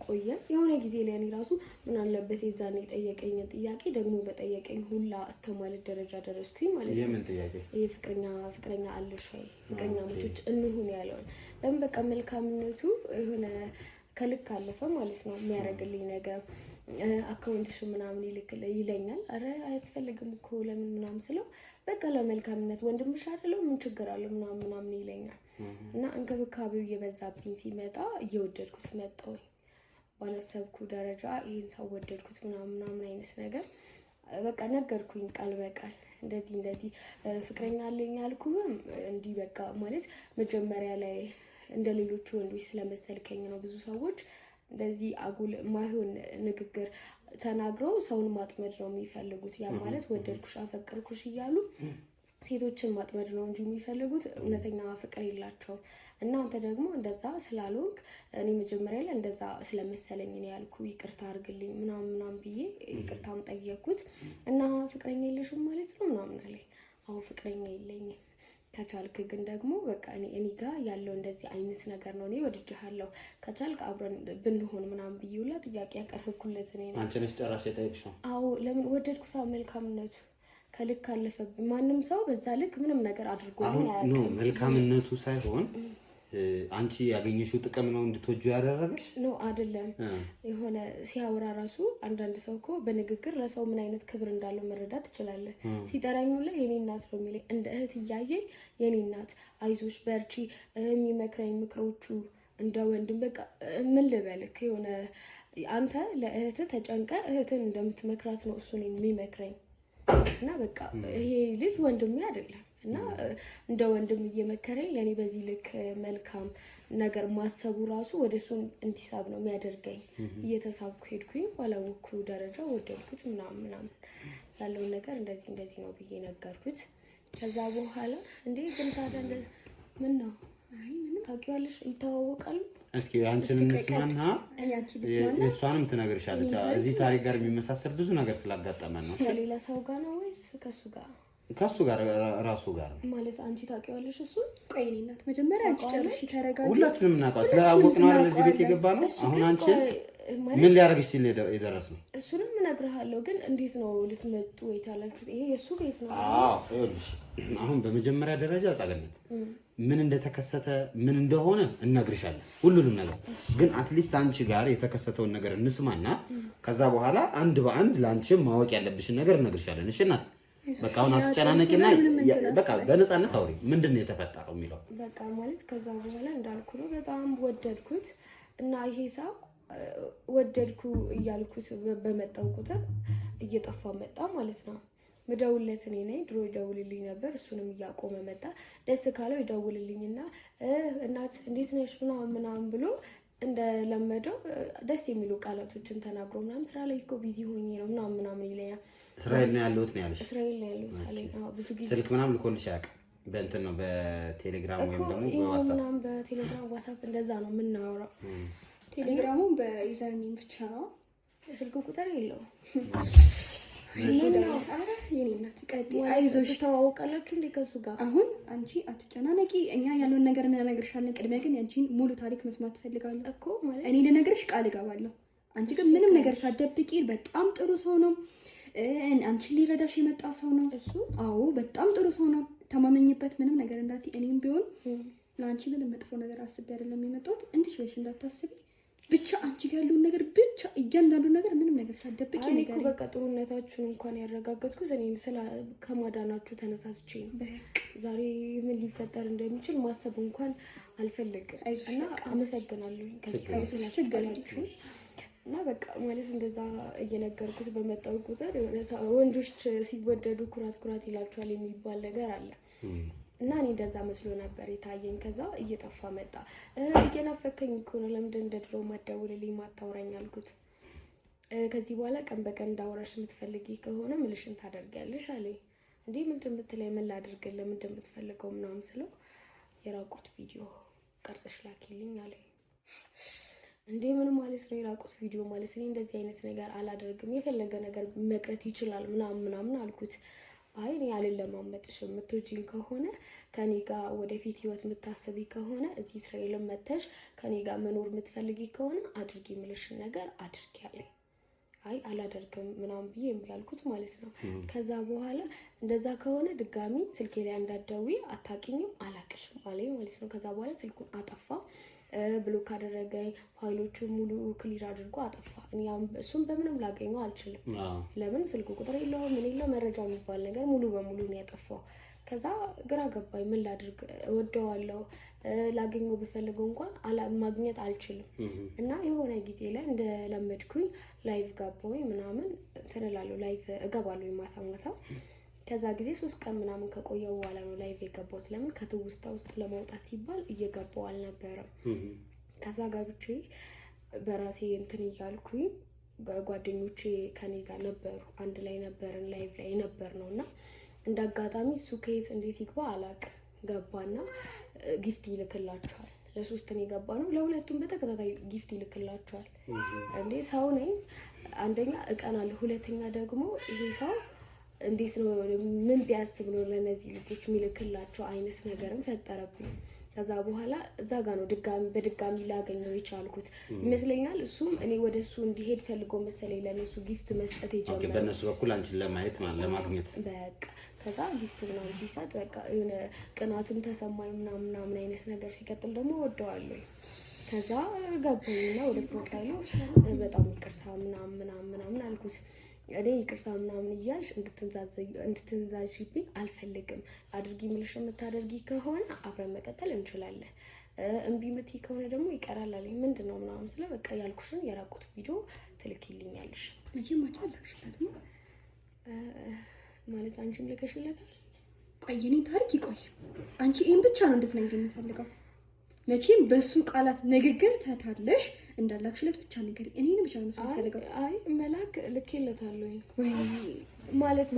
ቆየን። የሆነ ጊዜ ላይ እኔ ራሱ ምን አለበት የዛኔ የጠየቀኝን ጥያቄ ደግሞ በጠየቀኝ ሁላ እስከማለት ደረጃ ደረስኩኝ ማለት ነው። የምን ጥያቄ? ይሄ ፍቅረኛ አለሽ ወይ ፍቅረኛሞች እንሁን ያለውን ለምን በቃ መልካምነቱ የሆነ ከልክ አለፈ ማለት ነው። የሚያደርግልኝ ነገር አካውንትሽ ምናምን ይለኛል። አረ አያስፈልግም እኮ ለምን ምናምን ስለው በቃ ለመልካምነት ወንድምሽ አይደለም ምን ችግር አለው ምናምን ይለኛል። እና እንክብካቤው እየበዛብኝ ሲመጣ እየወደድኩት መጣሁ። ባላሰብኩ ደረጃ ይሄን ሰው ወደድኩት ምናምን አይነት ነገር በቃ ነገርኩኝ ቃል በቃል እንደዚህ ፍቅረኛ አለኝ አልኩህም እንዲህ በቃ ማለት መጀመሪያ ላይ እንደ ሌሎቹ ወንዶች ስለመሰልከኝ ነው። ብዙ ሰዎች እንደዚህ አጉል ማይሆን ንግግር ተናግረው ሰውን ማጥመድ ነው የሚፈልጉት። ያ ማለት ወደድኩሽ አፈቀርኩሽ እያሉ ሴቶችን ማጥመድ ነው እንጂ የሚፈልጉት እውነተኛ ፍቅር የላቸውም። እና አንተ ደግሞ እንደዛ ስላልሆንክ እኔ መጀመሪያ ላይ እንደዛ ስለመሰለኝ ነው ያልኩ ይቅርታ አድርግልኝ ምናምን ብዬ ይቅርታም ጠየቅኩት። እና ፍቅረኛ የለሽም ማለት ነው ምናምን አለኝ። አዎ ፍቅረኛ የለኝም፣ ከቻልክ ግን ደግሞ በቃ እኔ ጋር ያለው እንደዚህ አይነት ነገር ነው፣ እኔ ወድጄሃለሁ፣ ከቻልክ አብረን ብንሆን ምናምን ብዬ ሁላ ጥያቄ ያቀረብኩለት እኔ ነኝ። አንቺ ነሽ ጨራሽ የጠየቅሽው? አዎ ለምን ወደድኩት፣ መልካምነቱ ከልክ አለፈብኝ። ማንም ሰው በዛ ልክ ምንም ነገር አድርጎልኝ አያውቅም። ነው መልካምነቱ ሳይሆን አንቺ ያገኘሽው ጥቅም ነው እንድትወጁ ያደረገሽ ነው አይደለም። የሆነ ሲያወራ ራሱ አንዳንድ ሰው እኮ በንግግር ለሰው ምን አይነት ክብር እንዳለው መረዳት ትችላለህ። ሲጠራኝ ላይ የኔ እናት ነው የሚለኝ፣ እንደ እህት እያየኝ የኔ እናት አይዞሽ በርቺ የሚመክረኝ ምክሮቹ እንደ ወንድም በቃ ምን ልበልክ፣ የሆነ አንተ ለእህትህ ተጨንቀ እህትን እንደምትመክራት ነው እሱ የሚመክረኝ። እና በቃ ይሄ ልጅ ወንድሜ አይደለም እና እንደ ወንድም እየመከረኝ ለኔ በዚህ ልክ መልካም ነገር ማሰቡ ራሱ ወደሱ እንዲሳብ ነው የሚያደርገኝ። እየተሳብኩ ሄድኩኝ። ባላወኩ ደረጃ ወደድኩት ምናምን ያለውን ነገር እንደዚህ ነው ብዬ ነገርኩት። ከዛ በኋላ እንዴ ግን ታዲያ እንደዚህ ምን ነው? አይ ምንም ታውቂዋለሽ፣ ይተዋወቃሉ። እስኪ አንቺን እንስማና እሷንም ትነግርሻለች። እዚህ ታሪክ ጋር የሚመሳሰል ብዙ ነገር ስላጋጠመን ነው። ከሌላ ሰው ጋር ነው ወይስ ከሱ ጋር? ከሱ ጋር ራሱ ጋር ማለት አንቺ ታውቂዋለሽ እሱ? ቆይ እኔ እናት መጀመሪያ አንቺ ጨርሺ ተረጋጊ። ሁላችንም እናውቀው ስለአወቅነው አይደል እዚህ ቤት የገባ ነው። አሁን አንቺ ምን ሊያደርግሽ ሲል የደረስነው? እሱንም እነግርሃለሁ፣ ግን እንዴት ነው ልትመጡ የቻላችሁት? ይሄ የሱ ቤት ነው። አዎ ይኸውልሽ፣ አሁን በመጀመሪያ ደረጃ ጻገነት ምን እንደተከሰተ ምን እንደሆነ እነግርሻለሁ ሁሉንም ነገር። ግን አትሊስት አንቺ ጋር የተከሰተውን ነገር እንስማና ከዛ በኋላ አንድ በአንድ ላንቺም ማወቅ ያለብሽን ነገር እነግርሻለን። እሺ እናት በቃ አሁን አትጨናነቂና በቃ በነፃነት አውሪ። ምንድነው የተፈጠረው የሚለው በቃ ማለት ከዛ በኋላ እንዳልኩ ነው በጣም ወደድኩት እና ይሄ ሰው ወደድኩ እያልኩት በመጣው ቁጥር እየጠፋ መጣ ማለት ነው። ምደውልለት እኔ ነኝ። ድሮ ይደውልልኝ ነበር፣ እሱንም እያቆመ መጣ። ደስ ካለው ይደውልልኝና እናት እንዴት ነሽ ምናምን ብሎ እንደለመደው ደስ የሚሉ ቃላቶችን ተናግሮ ምናምን ስራ ላይ እኮ ቢዚ ሆኜ ነው ምናምን ይለኛል። እስራኤል ነው ያለሁት ነው ያለሽ? እስራኤል ነው ያለሁት አለኝ። አዎ ብዙ ጊዜ ስልክ ምናምን ልኮልሽ አያውቅም? በእንትን ነው በቴሌግራም ወይም ደግሞ በዋትስአፕ ምናምን በቴሌግራም ዋትስአፕ እንደዛ ነው የምናወራው። ቴሌግራሙን በዩዘር ኔም ብቻ ነው፣ ስልክ ቁጥር የለውም። አረ የኔ እናት ቀጥይ፣ አይዞሽ። ተዋውቃላችሁ እንዴ ከሱ ጋር? አሁን አንቺ አትጨናነቂ፣ እኛ ያለውን ነገር እንነግርሻለን። ቅድሚያ ግን ያንቺን ሙሉ ታሪክ መስማት ፈልጋለሁ እኮ ማለት እኔ ልነግርሽ ቃል እገባለሁ። አንቺ ግን ምንም ነገር ሳትደብቂ በጣም ጥሩ ሰው ነው። አንቺን ሊረዳሽ የመጣ ሰው ነው እሱ። አዎ በጣም ጥሩ ሰው ነው፣ ተማመኝበት። ምንም ነገር እንዳትይ። እኔም ቢሆን ለአንቺ ምንም መጥፎ ነገር አስቤ አይደለም የመጣሁት። እንድሽ በሽ እንዳታስቢ ብቻ። አንቺ ጋር ያለውን ነገር ብቻ እያንዳንዱ ነገር ምንም ነገር ሳትደብቂ ነገር በቃ ጥሩነታችሁን እንኳን ያረጋገጥኩት እኔ ከማዳናችሁ ተነሳስቼ ነው። ዛሬ ምን ሊፈጠር እንደሚችል ማሰብ እንኳን አልፈልግም እና አመሰግናለሁ ከዚህ ሰው ስላስቸገራችሁ። እና በቃ ማለት እንደዛ እየነገርኩት በመጣው ቁጥር የሆነ ወንዶች ሲወደዱ ኩራት ይላቸዋል የሚባል ነገር አለ እና እኔ እንደዛ መስሎ ነበር የታየኝ። ከዛ እየጠፋ መጣ። እየናፈከኝ እኮ ነው፣ ለምንድን እንደ ድሮው ማትደውልልኝ ማታወራኝ አልኩት። ከዚህ በኋላ ቀን በቀን እንዳወራሽ የምትፈልጊ ከሆነ ምልሽን ታደርጊያለሽ አለኝ። እንዴ ምንድን የምትለኝ? ምን ላድርግልህ? ምንድን የምትፈልገው ምናምን ስለው የራቁት ቪዲዮ ቀርጸሽ ላኪልኝ አለኝ። እንዴ ምን ማለት ነው የራቁት ቪዲዮ ማለት? እኔ እንደዚህ አይነት ነገር አላደርግም፣ የፈለገ ነገር መቅረት ይችላል ምናምን አልኩት። አይ እኔ አልለማመጥሽም፣ የምትወጂኝ ከሆነ ከኔ ጋር ወደፊት ህይወት የምታስቢ ከሆነ እዚህ እስራኤልን መተሽ ከኔ ጋር መኖር የምትፈልጊ ከሆነ አድርጊ የምልሽን ነገር አድርጊ አለኝ። አይ አላደርግም ምናምን ብዬ እምቢ አልኩት ማለት ነው። ከዛ በኋላ እንደዛ ከሆነ ድጋሚ ስልኬ ላይ እንዳትደውይ፣ አታውቂኝም፣ አላቅሽም አለኝ ማለት ነው። ከዛ በኋላ ስልኩን አጠፋ። ብሎክ አደረገኝ። ፋይሎቹን ሙሉ ክሊር አድርጎ አጠፋ። እሱም በምንም ላገኘው አልችልም። ለምን ስልኩ ቁጥር የለውም ምን የለው መረጃ የሚባል ነገር ሙሉ በሙሉ ነው ያጠፋው። ከዛ ግራ ገባኝ። ምን ላድርግ? እወደዋለሁ፣ ላገኘው ብፈልገው እንኳን ማግኘት አልችልም። እና የሆነ ጊዜ ላይ እንደለመድኩኝ ላይቭ ገባሁኝ ምናምን ተነላለሁ። ላይቭ እገባለሁ ማታ ማታ። ከዛ ጊዜ 3 ቀን ምናምን ከቆየው በኋላ ነው ላይቭ የገባሁት። ለምን ከትውስታ ውስጥ ለማውጣት ሲባል እየገባው አልነበረም። ከዛ ገብቼ በራሴ እንትን እያልኩኝ ጓደኞቼ ከኔ ጋር ነበሩ፣ አንድ ላይ ነበርን፣ ላይቭ ላይ ነበር ነውና እንዳጋጣሚ እሱ ከየት እንዴት ይግባ አላውቅም፣ ገባና ጊፍት ይልክላቸዋል። ለ3 ነው የገባ ነው። ለሁለቱም በተከታታይ ጊፍት ይልክላቸዋል። እንዴ ሰው ነኝ፣ አንደኛ እቀናለሁ፣ ሁለተኛ ደግሞ ይሄ ሰው እንዴት ነው ምን ቢያስብ ነው ለነዚህ ልጆች የሚልክላቸው አይነት ነገርም ፈጠረብኝ። ከዛ በኋላ እዛ ጋር ነው በድጋሚ ላገኘው የቻልኩት ይመስለኛል። እሱም እኔ ወደሱ እንዲሄድ ፈልጎ መሰለኝ ለነሱ ጊፍት መስጠት የጀመረው። በእነሱ በኩል አንቺን ለማየት ማለት ለማግኘት በቃ ከዛ ጊፍት ምናምን ሲሰጥ በቃ የሆነ ቅናትም ተሰማኝ ምናምን አይነት ነገር። ሲቀጥል ደግሞ ወደዋለሁ። ከዛ ገባኝና ወደ ፕሮፋይሉ በጣም ይቅርታ ምናምን አልኩት። እኔ ይቅርታ ምናምን እያልሽ እንድትንዛዥብኝ አልፈልግም። አድርጊ ምልሽ የምታደርጊ ከሆነ አብረን መቀጠል እንችላለን። እምቢ የምትይ ከሆነ ደግሞ ይቀራል አለኝ። ምንድነው ምናምን ስለ በቃ ያልኩሽን የራቁት ቪዲዮ ትልኪልኛለሽ። መቼም አላልሽላት ነው ማለት አንቺም ልከሽለታል። ቆይ የኔ ታሪክ ይቆይ። አንቺ ይሄን ብቻ ነው እንድትነግሪኝ የምፈልገው። መቼም በሱ ቃላት ንግግር ተታለሽ እንዳላክሽለት ብቻ ነገር እኔን ብቻ ነው የምፈልገው። አይ መላክ ልኬለታለሁ ወይ ማለት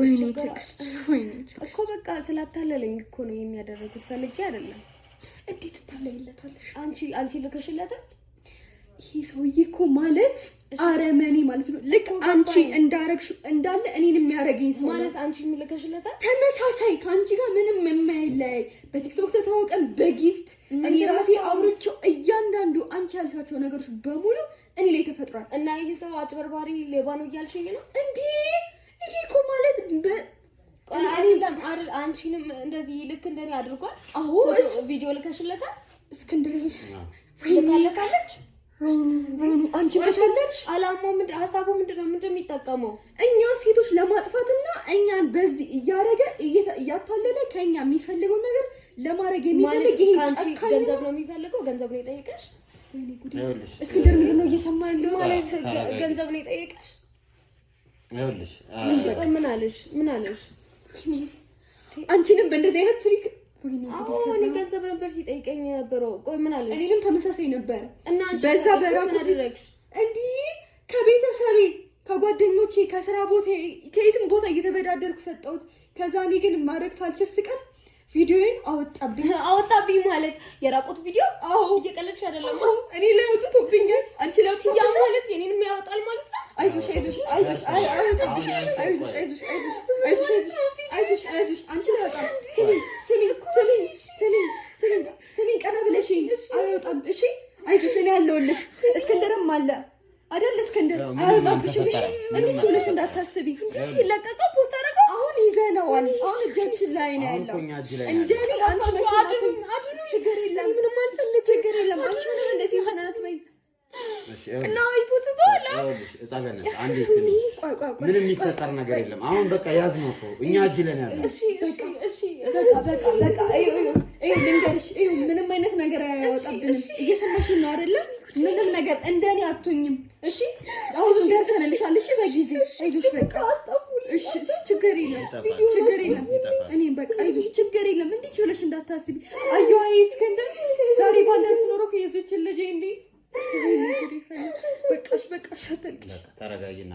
እኮ በቃ ስላታለለኝ እኮ ነው የሚያደርጉት፣ ፈልጌ አይደለም። እንዴት ታለይለታለሽ? አንቺ ልከሽለታል? ይሄ ሰውዬ እኮ ማለት አረመኔ ማለት ነው። ልክ አንቺ እንዳረግሽ እንዳለ እኔን የሚያረገኝ ሰው ማለት አንቺ ልከሽለታል። ተመሳሳይ ከአንቺ ጋር ምንም የማይለያይ በቲክቶክ ተታወቀን በጊፍት እኔ ራሴ አውርቼው እያንዳንዱ አንቺ ያልሻቸው ነገሮች በሙሉ እኔ ላይ ተፈጥሯል። እና ይሄ ሰው አጭበርባሪ ሌባ ነው እያልሽኝ ነው እንዴ? ይሄ እኮ ማለት አንቺንም እንደዚህ ልክ እንደኔ አድርጓል። አዎ ቪዲዮ ልከሽለታል። እስክንድር ልካለታለች። አንቺ በሰለች አላማው ሀሳቡ ምንድነው የሚጠቀመው? እኛ ሴቶች ለማጥፋትና እኛን በዚህ እያረገ እያታለለ ከኛ የሚፈልገው ነገር ለማድረግ የሚፈልግ ይሄ ጨካኝ ገንዘብ ነው የሚፈልገው። ገንዘብ ነው የጠየቀሽ? ወይኔ ጉዴ! እስክንድር ምንድን ነው እየሰማ ያለው? ማለት ገንዘብ ነው የጠየቀሽ? ይኸውልሽ ምን አለሽ? አንቺንም በእንደዚህ አይነት ትሪክ እኔ ገንዘብ ነበር ሲጠይቀኝ የነበረው። ቆይ ምን አለሽ? እኔንም ተመሳሳይ ነበር እና አንቺ በዛ በራቁት እንዲህ ከቤተሰቤ ከጓደኞቼ ከስራ ቦታ ከየትም ቦታ እየተበዳደርኩ ሰጠሁት። ከዛ እኔ ግን ማድረግ ሳልችል ስቀር ቪዲዮዬን አወጣብኝ ማለት የራቁት ቪዲዮ። አዎ እየቀለድሽ አይደለም። እኔ ላይ ወጥቶብኛል። አንቺ ላይ ወጥቶ ማለት የኔንም ያወጣል ማለት ነው። አይዞሽ አንቺ ላይ ወጣ። ስሚ ቀና ብለሽ አይወጣም። እሺ አይዞሽ እኔ ያለሁልሽ። እስክንድርም አለ አይደል? እስክንድር አይወጣብሽም። እሺ እንዴት ብለሽ እንዳታስቢ። ይለቀቀው ፖስት አደረገው። አሁን ይዘነዋል። አሁን እጃችን ላይ ነው ያለው። እንደኔ አንቺ መቼም ችግር የለም፣ ምንም አልፈልግም። ችግር የለም። አንቺ ምንም እንደዚህ ሆናት ወይ እና ይፖስቷል። ምንም የሚፈጠር ነገር የለም። አሁን በቃ ያዝነው እኮ እኛ እጅ ላይ ነው ያለው። እሺ በቃ ልንገርሽ፣ ምንም አይነት ነገር አያወጣብንም። እየሰማሽኝ ነው አይደለ? ምንም ነገር እንደኔ አትሆኝም። እሺ አሁን ደርሰንልሻል። እሺ በጊዜ አይዞሽ በቃ እሺ ችግር የለም። እኔም በቃ አይዞሽ ችግር የለም። እንዴት ብለሽ እንዳታስቢ። አየዋ እስክንድር ዛሬ ባንደርስ ኖሮ ከየዚችን ልጅ እንዴ በቃሽ አታልቅሽ። ተረጋጊና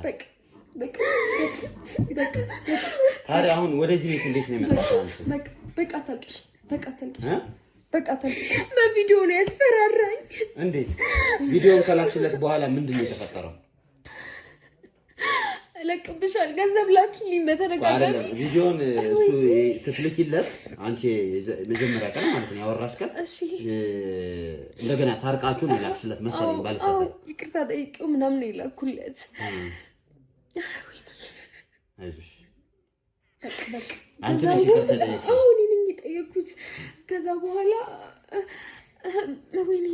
በቃ ታዲያ አሁን ወደዚህ ቤት እንዴት ነው የመጣው? በቃ አታልቅሽ። በቃ አታልቅሽ። በቪዲዮ ነው ያስፈራራኝ። እንዴት ቪዲዮን ከላክሽለት በኋላ ምንድነው የተፈጠረው? ለቅብሻል ገንዘብ ላኪልኝ በተደጋጋሚ ቪዲዮን እሱ ስትልኪለት አንቺ መጀመሪያ ቀን ማለት ነው ያወራሽ ቀን እሺ እንደገና ታርቃችሁ ነው ላክሽለት መሰለኝ ባልሳሳት ይቅርታ ጠይቂው ምናምን ነው የላኩለት አይዞሽ አንቺ ነሽ ይቅርታ ጠይቂው አሁን እኔ ጠየኩት ከዛ በኋላ ወይኔ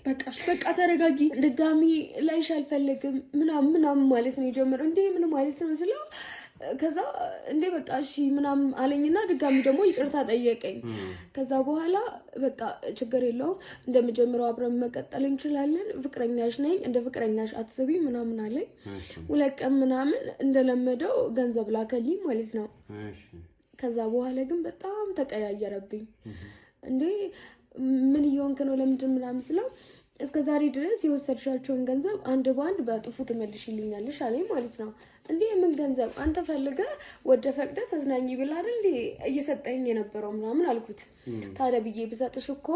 በቃ ተረጋጊ ድጋሚ ላይሽ አልፈልግም ምናምን ማለት ነው የጀመረው እንዴ ምን ማለት ነው ስለው ከዛ እንዴ በቃ እሺ ምናምን አለኝና ድጋሚ ደግሞ ይቅርታ ጠየቀኝ ከዛ በኋላ በቃ ችግር የለውም እንደምጀምረው አብረን መቀጠል እንችላለን ፍቅረኛሽ ነኝ እንደ ፍቅረኛሽ አትስቢ ምናምን አለኝ ሁለት ቀን ምናምን እንደለመደው ገንዘብ ላከልኝ ማለት ነው ከዛ በኋላ ግን በጣም ተቀያየረብኝ እንዴ ምን ይሆንክ ነው ለምንድን ምናምን ስለው እስከ ዛሬ ድረስ የወሰድሻቸውን ገንዘብ አንድ ባንድ በጥፉ ትመልሽልኛለሽ አለኝ ማለት ነው እንዴ ምን ገንዘብ አንተ ፈልገህ ወደ ፈቅደ ተዝናኝ ብላ አይደል እየሰጠኝ የነበረው ምናምን አልኩት ታዲያ ብዬ ብሰጥሽ እኮ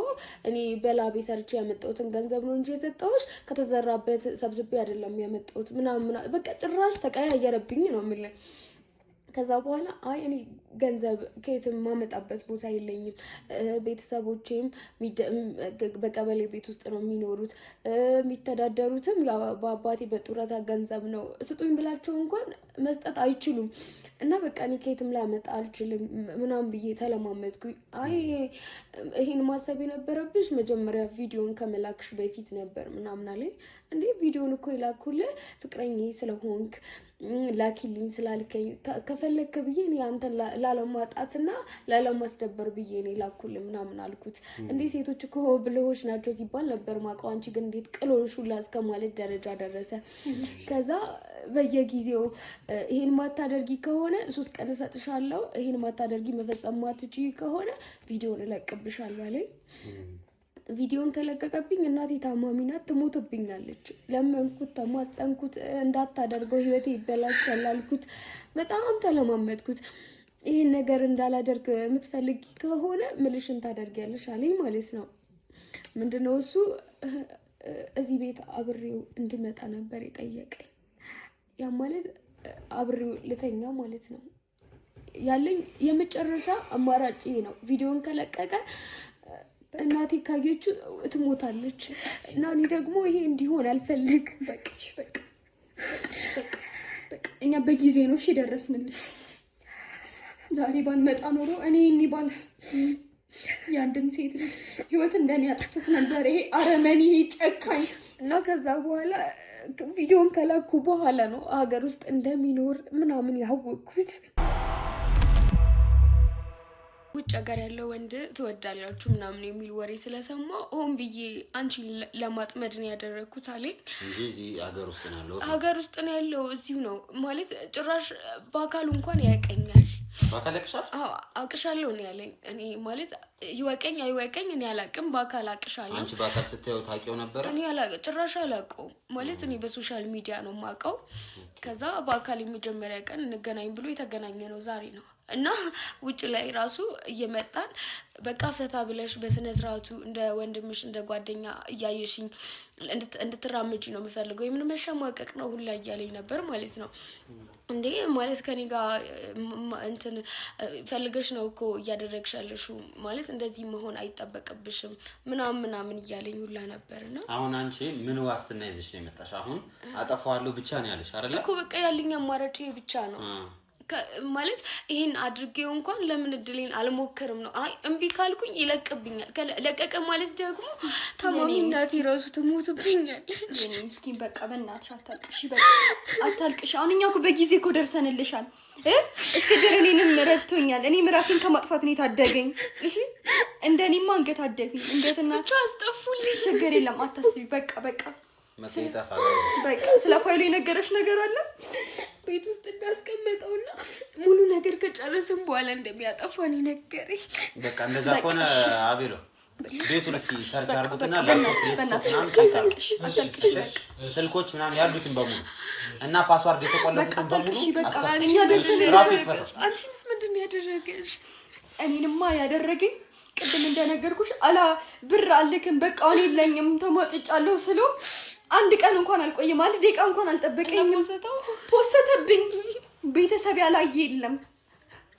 እኔ በላቤ ሰርቼ ያመጣሁትን ገንዘብ ነው እንጂ የሰጠሁሽ ከተዘራበት ሰብስቤ አይደለም ያመጣሁት ምናምን በቃ ጭራሽ ተቀያየረብኝ ነው የሚለኝ ከዛ በኋላ አይ እኔ ገንዘብ ከየትም ማመጣበት ቦታ የለኝም ቤተሰቦቼም በቀበሌ ቤት ውስጥ ነው የሚኖሩት የሚተዳደሩትም ያው በአባቴ በጡረታ ገንዘብ ነው ስጡኝ ብላቸው እንኳን መስጠት አይችሉም እና በቃ እኔ ከየትም ላመጣ አልችልም ምናምን ብዬ ተለማመጥኩኝ አይ ይሄን ማሰብ የነበረብሽ መጀመሪያ ቪዲዮን ከመላክሽ በፊት ነበር ምናምን አለኝ እንዴ ቪዲዮን እኮ ይላኩልህ ፍቅረኛዬ ስለሆንክ ላኪልኝ ስላልከኝ ከፈለክ ብዬ እኔ አንተን ላለማጣትና ላለማስደበር ብዬ እኔ ላኩልህ ምናምን አልኩት እንዴ ሴቶች እኮ ብልሆች ናቸው ሲባል ነበር ማውቀው አንቺ ግን እንዴት ቅሎንሽ ሁላ እስከማለት ደረጃ ደረሰ ከዛ በየጊዜው ይሄን ማታደርጊ ከሆነ 3 ቀን እሰጥሻለሁ ይሄን ማታደርጊ መፈጸም ማትችይ ከሆነ ቪዲዮን እለቅብሻለሁ አለኝ ቪዲዮን ከለቀቀብኝ እናቴ ታማሚ ናት ትሞትብኛለች ለምንኩት ተማጸንኩት እንዳታደርገው ህይወቴ ይበላሻል አልኩት በጣም ተለማመጥኩት ይሄን ነገር እንዳላደርግ የምትፈልጊ ከሆነ ምልሽን ታደርጊያለሽ አለኝ ማለት ነው ምንድነው እሱ እዚህ ቤት አብሬው እንድመጣ ነበር የጠየቀኝ ያ ማለት አብሬው ልተኛ ማለት ነው ያለኝ የመጨረሻ አማራጭ ነው ቪዲዮን ከለቀቀ እናቴ ካየች ትሞታለች እና እኔ ደግሞ ይሄ እንዲሆን አልፈልግ በቃ እኛ በጊዜ ነው እሺ ደረስንልሽ ዛሬ ባንመጣ ኖሮ እኔ ባል ያንድን ሴት ልጅ ህይወት እንደኔ ያጣት ነበር ይሄ አረመኔ ይሄ ጨካኝ እና ከዛ በኋላ ቪዲዮን ከላኩ በኋላ ነው ሀገር ውስጥ እንደሚኖር ምናምን ያወቅኩት ውጭ ሀገር ያለው ወንድ ትወዳላችሁ ምናምን የሚል ወሬ ስለሰማው ሆን ብዬ አንቺን ለማጥመድ ነው ያደረኩት አለኝ እንጂ እዚህ ሀገር ውስጥ ነው ያለው እዚሁ ነው ማለት ጭራሽ በአካሉ እንኳን ያቀኛል በአካል ያቅሻል አቅሻለሁ ነው ያለኝ እኔ ማለት ይወቀኝ አይወቀኝ እኔ አላቅም በአካል አቅሻለሁ አንቺ በአካል ስትየው ታውቂው ነበር እኔ ጭራሽ አላውቀው ማለት እኔ በሶሻል ሚዲያ ነው ማውቀው ከዛ በአካል የመጀመሪያ ቀን እንገናኝ ብሎ የተገናኘ ነው ዛሬ ነው እና ውጭ ላይ ራሱ እየመጣን በቃ ፈታ ብለሽ በስነ ስርዓቱ እንደ ወንድምሽ እንደ ጓደኛ እያየሽኝ እንድትራመጂ ነው የምፈልገው የምን መሸማቀቅ ነው ሁላ እያለኝ ነበር ማለት ነው እንዴ ማለት ከኔ ጋር እንትን ፈልገሽ ነው እኮ እያደረግሻለሽ ማለት እንደዚህ መሆን አይጠበቅብሽም ምናምን እያለኝ ሁላ ነበርና አሁን አንቺ ምን ዋስትና ይዘሽ ነው የመጣሽ አሁን አጠፋዋለሁ ብቻ ነው ያለሽ አይደል እኮ በቃ ያለኝ አማራጭ ይሄ ብቻ ነው ማለት ይሄን አድርጌው እንኳን ለምን እድሌን አልሞከርም ነው አይ እምቢ ካልኩኝ ይለቅብኛል ለቀቀ ማለት ደግሞ ታማሚ እናቴ ራሱ ትሞትብኛለች እኔ ምስኪን በቃ በእናትሽ አታልቅሽ አሁን እኛ እኮ በጊዜ እኮ ደርሰንልሻል እስከ ደረኔንም ረድቶኛል እኔ ራሴን ከማጥፋት ነው ታደገኝ እሺ እንደኔማ አንገት አደፊኝ እንዴትና አስጠፉልኝ ችግር የለም አታስቢ በቃ መጥይጣፋ በቃ ስለ ፋይሉ የነገረሽ ነገር አለ ቤት ውስጥ እንዳስቀመጠውና ሙሉ ነገር ከጨረስን በኋላ እንደሚያጠፋን ይነገረኝ በቃ እንደዛ ከሆነ አቤሎ ቤቱን እስኪ ሰርች አድርጉትና አታልቅሽ ስልኮች ምናምን ያሉትን በሙሉ እና ፓስዋርድ የተቆለፉትን በሙሉ በቃ እኛ ደርሰን አንቺስ ምንድን ያደረገሽ እኔንማ ያደረገኝ ቅድም እንደነገርኩሽ ብር አልክም በቃ እኔ የለኝም ተሟጥጫለሁ ስለው አንድ ቀን እንኳን አልቆየም፣ አንድ ደቂቃ እንኳን አልጠበቀኝም። ፖስተብኝ ቤተሰብ ያላየ የለም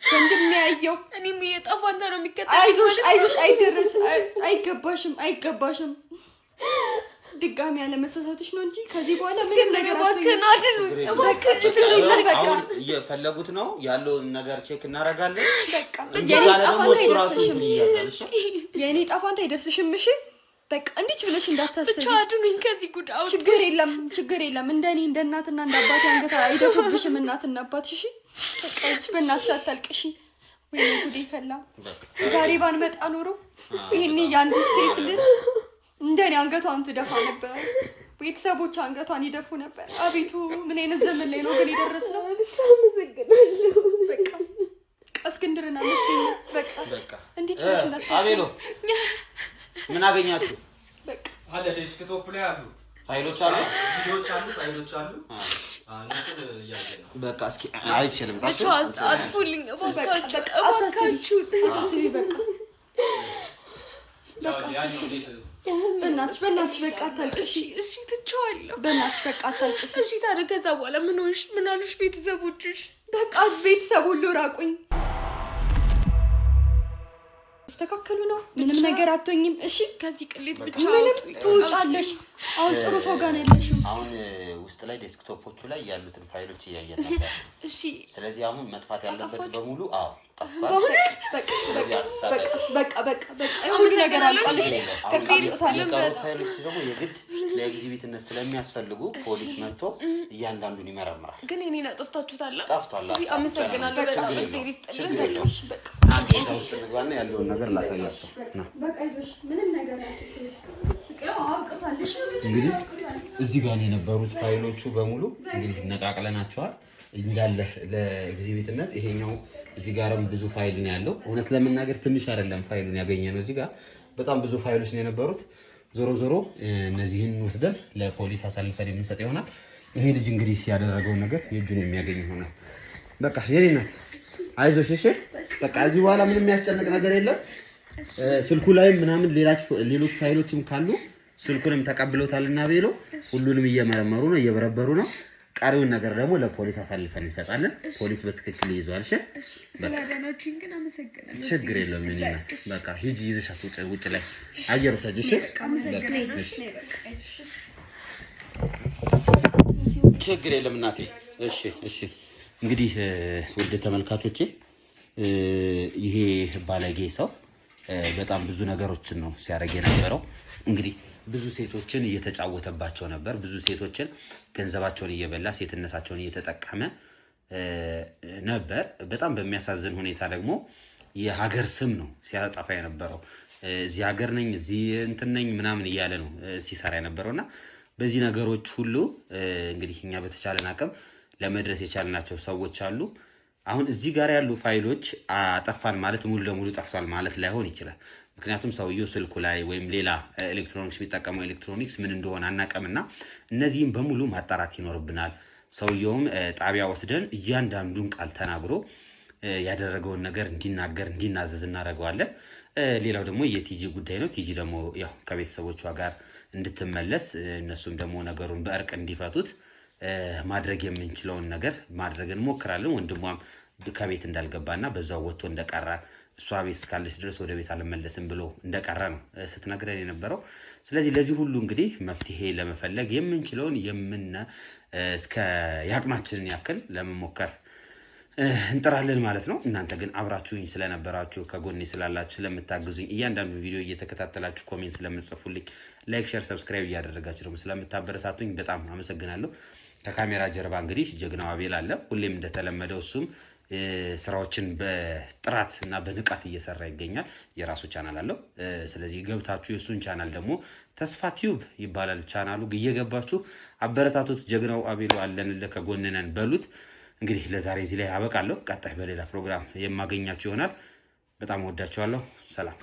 ወንድም ያየው። እኔም የጠፋንታ ነው የሚከተለው። አይዞሽ አይገባሽም ድጋሚ ያለመሳሳትሽ ነው እንጂ ከዚህ በኋላ ምንም ነገር አሁን እየፈለጉት ነው ያለውን ነገር ቼክ እናደርጋለን። በቃ የኔ ጣፋንታ አይደርስሽም። እሺ በቃ እንዲች ብለሽ እንዳታስቢ ብቻ አዱኝ ከዚህ ጉዳይ። ችግር የለም እንደኔ እንደ እናትና እንደ አባቴ አንገታ አይደፉብሽም እናትና አባትሽ። በቃ እሺ በእናትሽ አታልቅሽ። ወይ ጉዴ ፈላ። ዛሬ ባንመጣ ኖሮ ይሄኔ ያንዱ ሴት ልጅ እንደኔ አንገቷን ትደፋ ነበር፣ ቤተሰቦች አንገቷን ይደፉ ነበር። አቤቱ ምን አይነት ዘመን ላይ ነው ግን የደረስነው? በቃ እስክንድርና መስኪን በቃ እንዴት ነው? አቤሎ ምን አገኛችሁ? በቃ አለ ዴስክቶፕ ላይ አሉ ፋይሎች አሉ፣ ቪዲዮዎች አሉ፣ ፋይሎች አሉ። እነሱን እያየን ነው። በቃ እስኪ አይችልም ብቻ አጥፉልኝ እባካችሁ። አታስቢ በቃ በእናትሽ በቃ አታልቅሽ። እሺ ትቼዋለሁ። በእናትሽ በቃ አታልቅሽ። እሺ ታዲያ ከዛ በኋላ ምን ሆንሽ? ምን አሉሽ ቤተሰቦችሽ? በቃ ቤተሰብ ሁሉ ራቁኝ። ተስተካከሉ ነው ምንም ነገር አትሆኝም። እሺ ከዚህ ቅሌት ብቻ ምንም ትውጫለሽ። አሁን ጥሩ ሰው ጋር ነው ያለሽው። አሁን ውስጥ ላይ ዴስክቶፖቹ ላይ ያሉትን ፋይሎች እያየን ነበር። እሺ ስለዚህ አሁን መጥፋት ያለበት በሙሉ ጠፍቷል። በቃ ሁሉ ነገር አልቋልሽ። ፋይሎች ደግሞ የግድ ለኤግዚቢትነት ስለሚያስፈልጉ ፖሊስ መጥቶ እያንዳንዱን ይመረምራል። ግን እኔን አጥፍታችሁታል? ጠፍቷል። አመሰግናለሁ በጣም እግዚአብሔር ይስጥልኝ። በቃ ውስጥ ንግባና ያለውን ነገር ላሳያቸው። በቃ ይዞሽ ምንም ነገር እንግዲህ እዚህ ጋር የነበሩት ፋይሎቹ በሙሉ እንግዲህ ነቃቅለናቸዋል እንዳለ ለኤግዚቢትነት። ይሄኛው እዚህ ጋርም ብዙ ፋይል ነው ያለው። እውነት ለመናገር ትንሽ አይደለም ፋይሉን ያገኘነው። እዚህ ጋር በጣም ብዙ ፋይሎች ነው የነበሩት። ዞሮ እነዚህን ወስደን ለፖሊስ አሳልፈን የምንሰጥ ይሆናል። ይሄ ልጅ እንግዲህ ያደረገውን ነገር የእጁን የሚያገኝ ይሆናል። በቃ የኔ ናት፣ አይዞሽ እሺ። በቃ እዚህ በኋላ ምንም የሚያስጨንቅ ነገር የለም። ስልኩ ላይም ምናምን ሌሎች ፋይሎችም ካሉ ስልኩንም ተቀብለውታልና ቤሎ ሁሉንም እየመረመሩ ነው፣ እየበረበሩ ነው። ቀሪውን ነገር ደግሞ ለፖሊስ አሳልፈን እንሰጣለን። ፖሊስ በትክክል ይይዘዋል። እሺ ስላዳናችሁኝ ግን አመሰግናለሁ። ችግር የለም። ምን ይላል? በቃ ሂጂ ይዘሻት ውጭ ላይ አየር ውሰጂ። እሺ ችግር የለም እናቴ። እሺ እንግዲህ ውድ ተመልካቾቼ ይሄ ባለጌ ሰው በጣም ብዙ ነገሮችን ነው ሲያደርግ የነበረው። እንግዲህ ብዙ ሴቶችን እየተጫወተባቸው ነበር። ብዙ ሴቶችን ገንዘባቸውን እየበላ ሴትነታቸውን እየተጠቀመ ነበር። በጣም በሚያሳዝን ሁኔታ ደግሞ የሀገር ስም ነው ሲያጠፋ የነበረው። እዚህ ሀገር ነኝ እዚህ እንትን ነኝ ምናምን እያለ ነው ሲሰራ የነበረውና በዚህ ነገሮች ሁሉ እንግዲህ እኛ በተቻለን አቅም ለመድረስ የቻልናቸው ሰዎች አሉ። አሁን እዚህ ጋር ያሉ ፋይሎች አጠፋን ማለት ሙሉ ለሙሉ ጠፍቷል ማለት ላይሆን ይችላል። ምክንያቱም ሰውየው ስልኩ ላይ ወይም ሌላ ኤሌክትሮኒክስ የሚጠቀመው ኤሌክትሮኒክስ ምን እንደሆነ አናውቅምና እነዚህም በሙሉ ማጣራት ይኖርብናል። ሰውየውም ጣቢያ ወስደን እያንዳንዱን ቃል ተናግሮ ያደረገውን ነገር እንዲናገር እንዲናዘዝ እናደርገዋለን። ሌላው ደግሞ የቲጂ ጉዳይ ነው። ቲጂ ደግሞ ያው ከቤተሰቦቿ ጋር እንድትመለስ እነሱም ደግሞ ነገሩን በእርቅ እንዲፈቱት ማድረግ የምንችለውን ነገር ማድረግ እንሞክራለን። ወንድሟም ከቤት እንዳልገባና በዛው ወጥቶ እንደቀረ እሷ ቤት እስካለች ድረስ ወደ ቤት አልመለስም ብሎ እንደቀረ ነው ስትነግረን የነበረው። ስለዚህ ለዚህ ሁሉ እንግዲህ መፍትሄ ለመፈለግ የምንችለውን እስከ ያቅማችንን ያክል ለመሞከር እንጥራለን ማለት ነው። እናንተ ግን አብራችሁኝ ስለነበራችሁ ከጎኔ ስላላችሁ ስለምታግዙኝ እያንዳንዱ ቪዲዮ እየተከታተላችሁ ኮሜንት ስለምትጽፉልኝ ላይክ፣ ሼር፣ ሰብስክራይብ እያደረጋችሁ ደግሞ ስለምታበረታቱኝ በጣም አመሰግናለሁ። ከካሜራ ጀርባ እንግዲህ ጀግናው አቤል አለ። ሁሌም እንደተለመደው እሱም ስራዎችን በጥራት እና በንቃት እየሰራ ይገኛል። የራሱ ቻናል አለው። ስለዚህ ገብታችሁ የሱን ቻናል ደግሞ ተስፋ ቲዩብ ይባላል ቻናሉ። እየገባችሁ አበረታቱት። ጀግናው አቤል አለንልህ ከጎንነን በሉት። እንግዲህ ለዛሬ እዚህ ላይ አበቃለሁ። ቀጣይ በሌላ ፕሮግራም የማገኛችሁ ይሆናል። በጣም ወዳችኋለሁ። ሰላም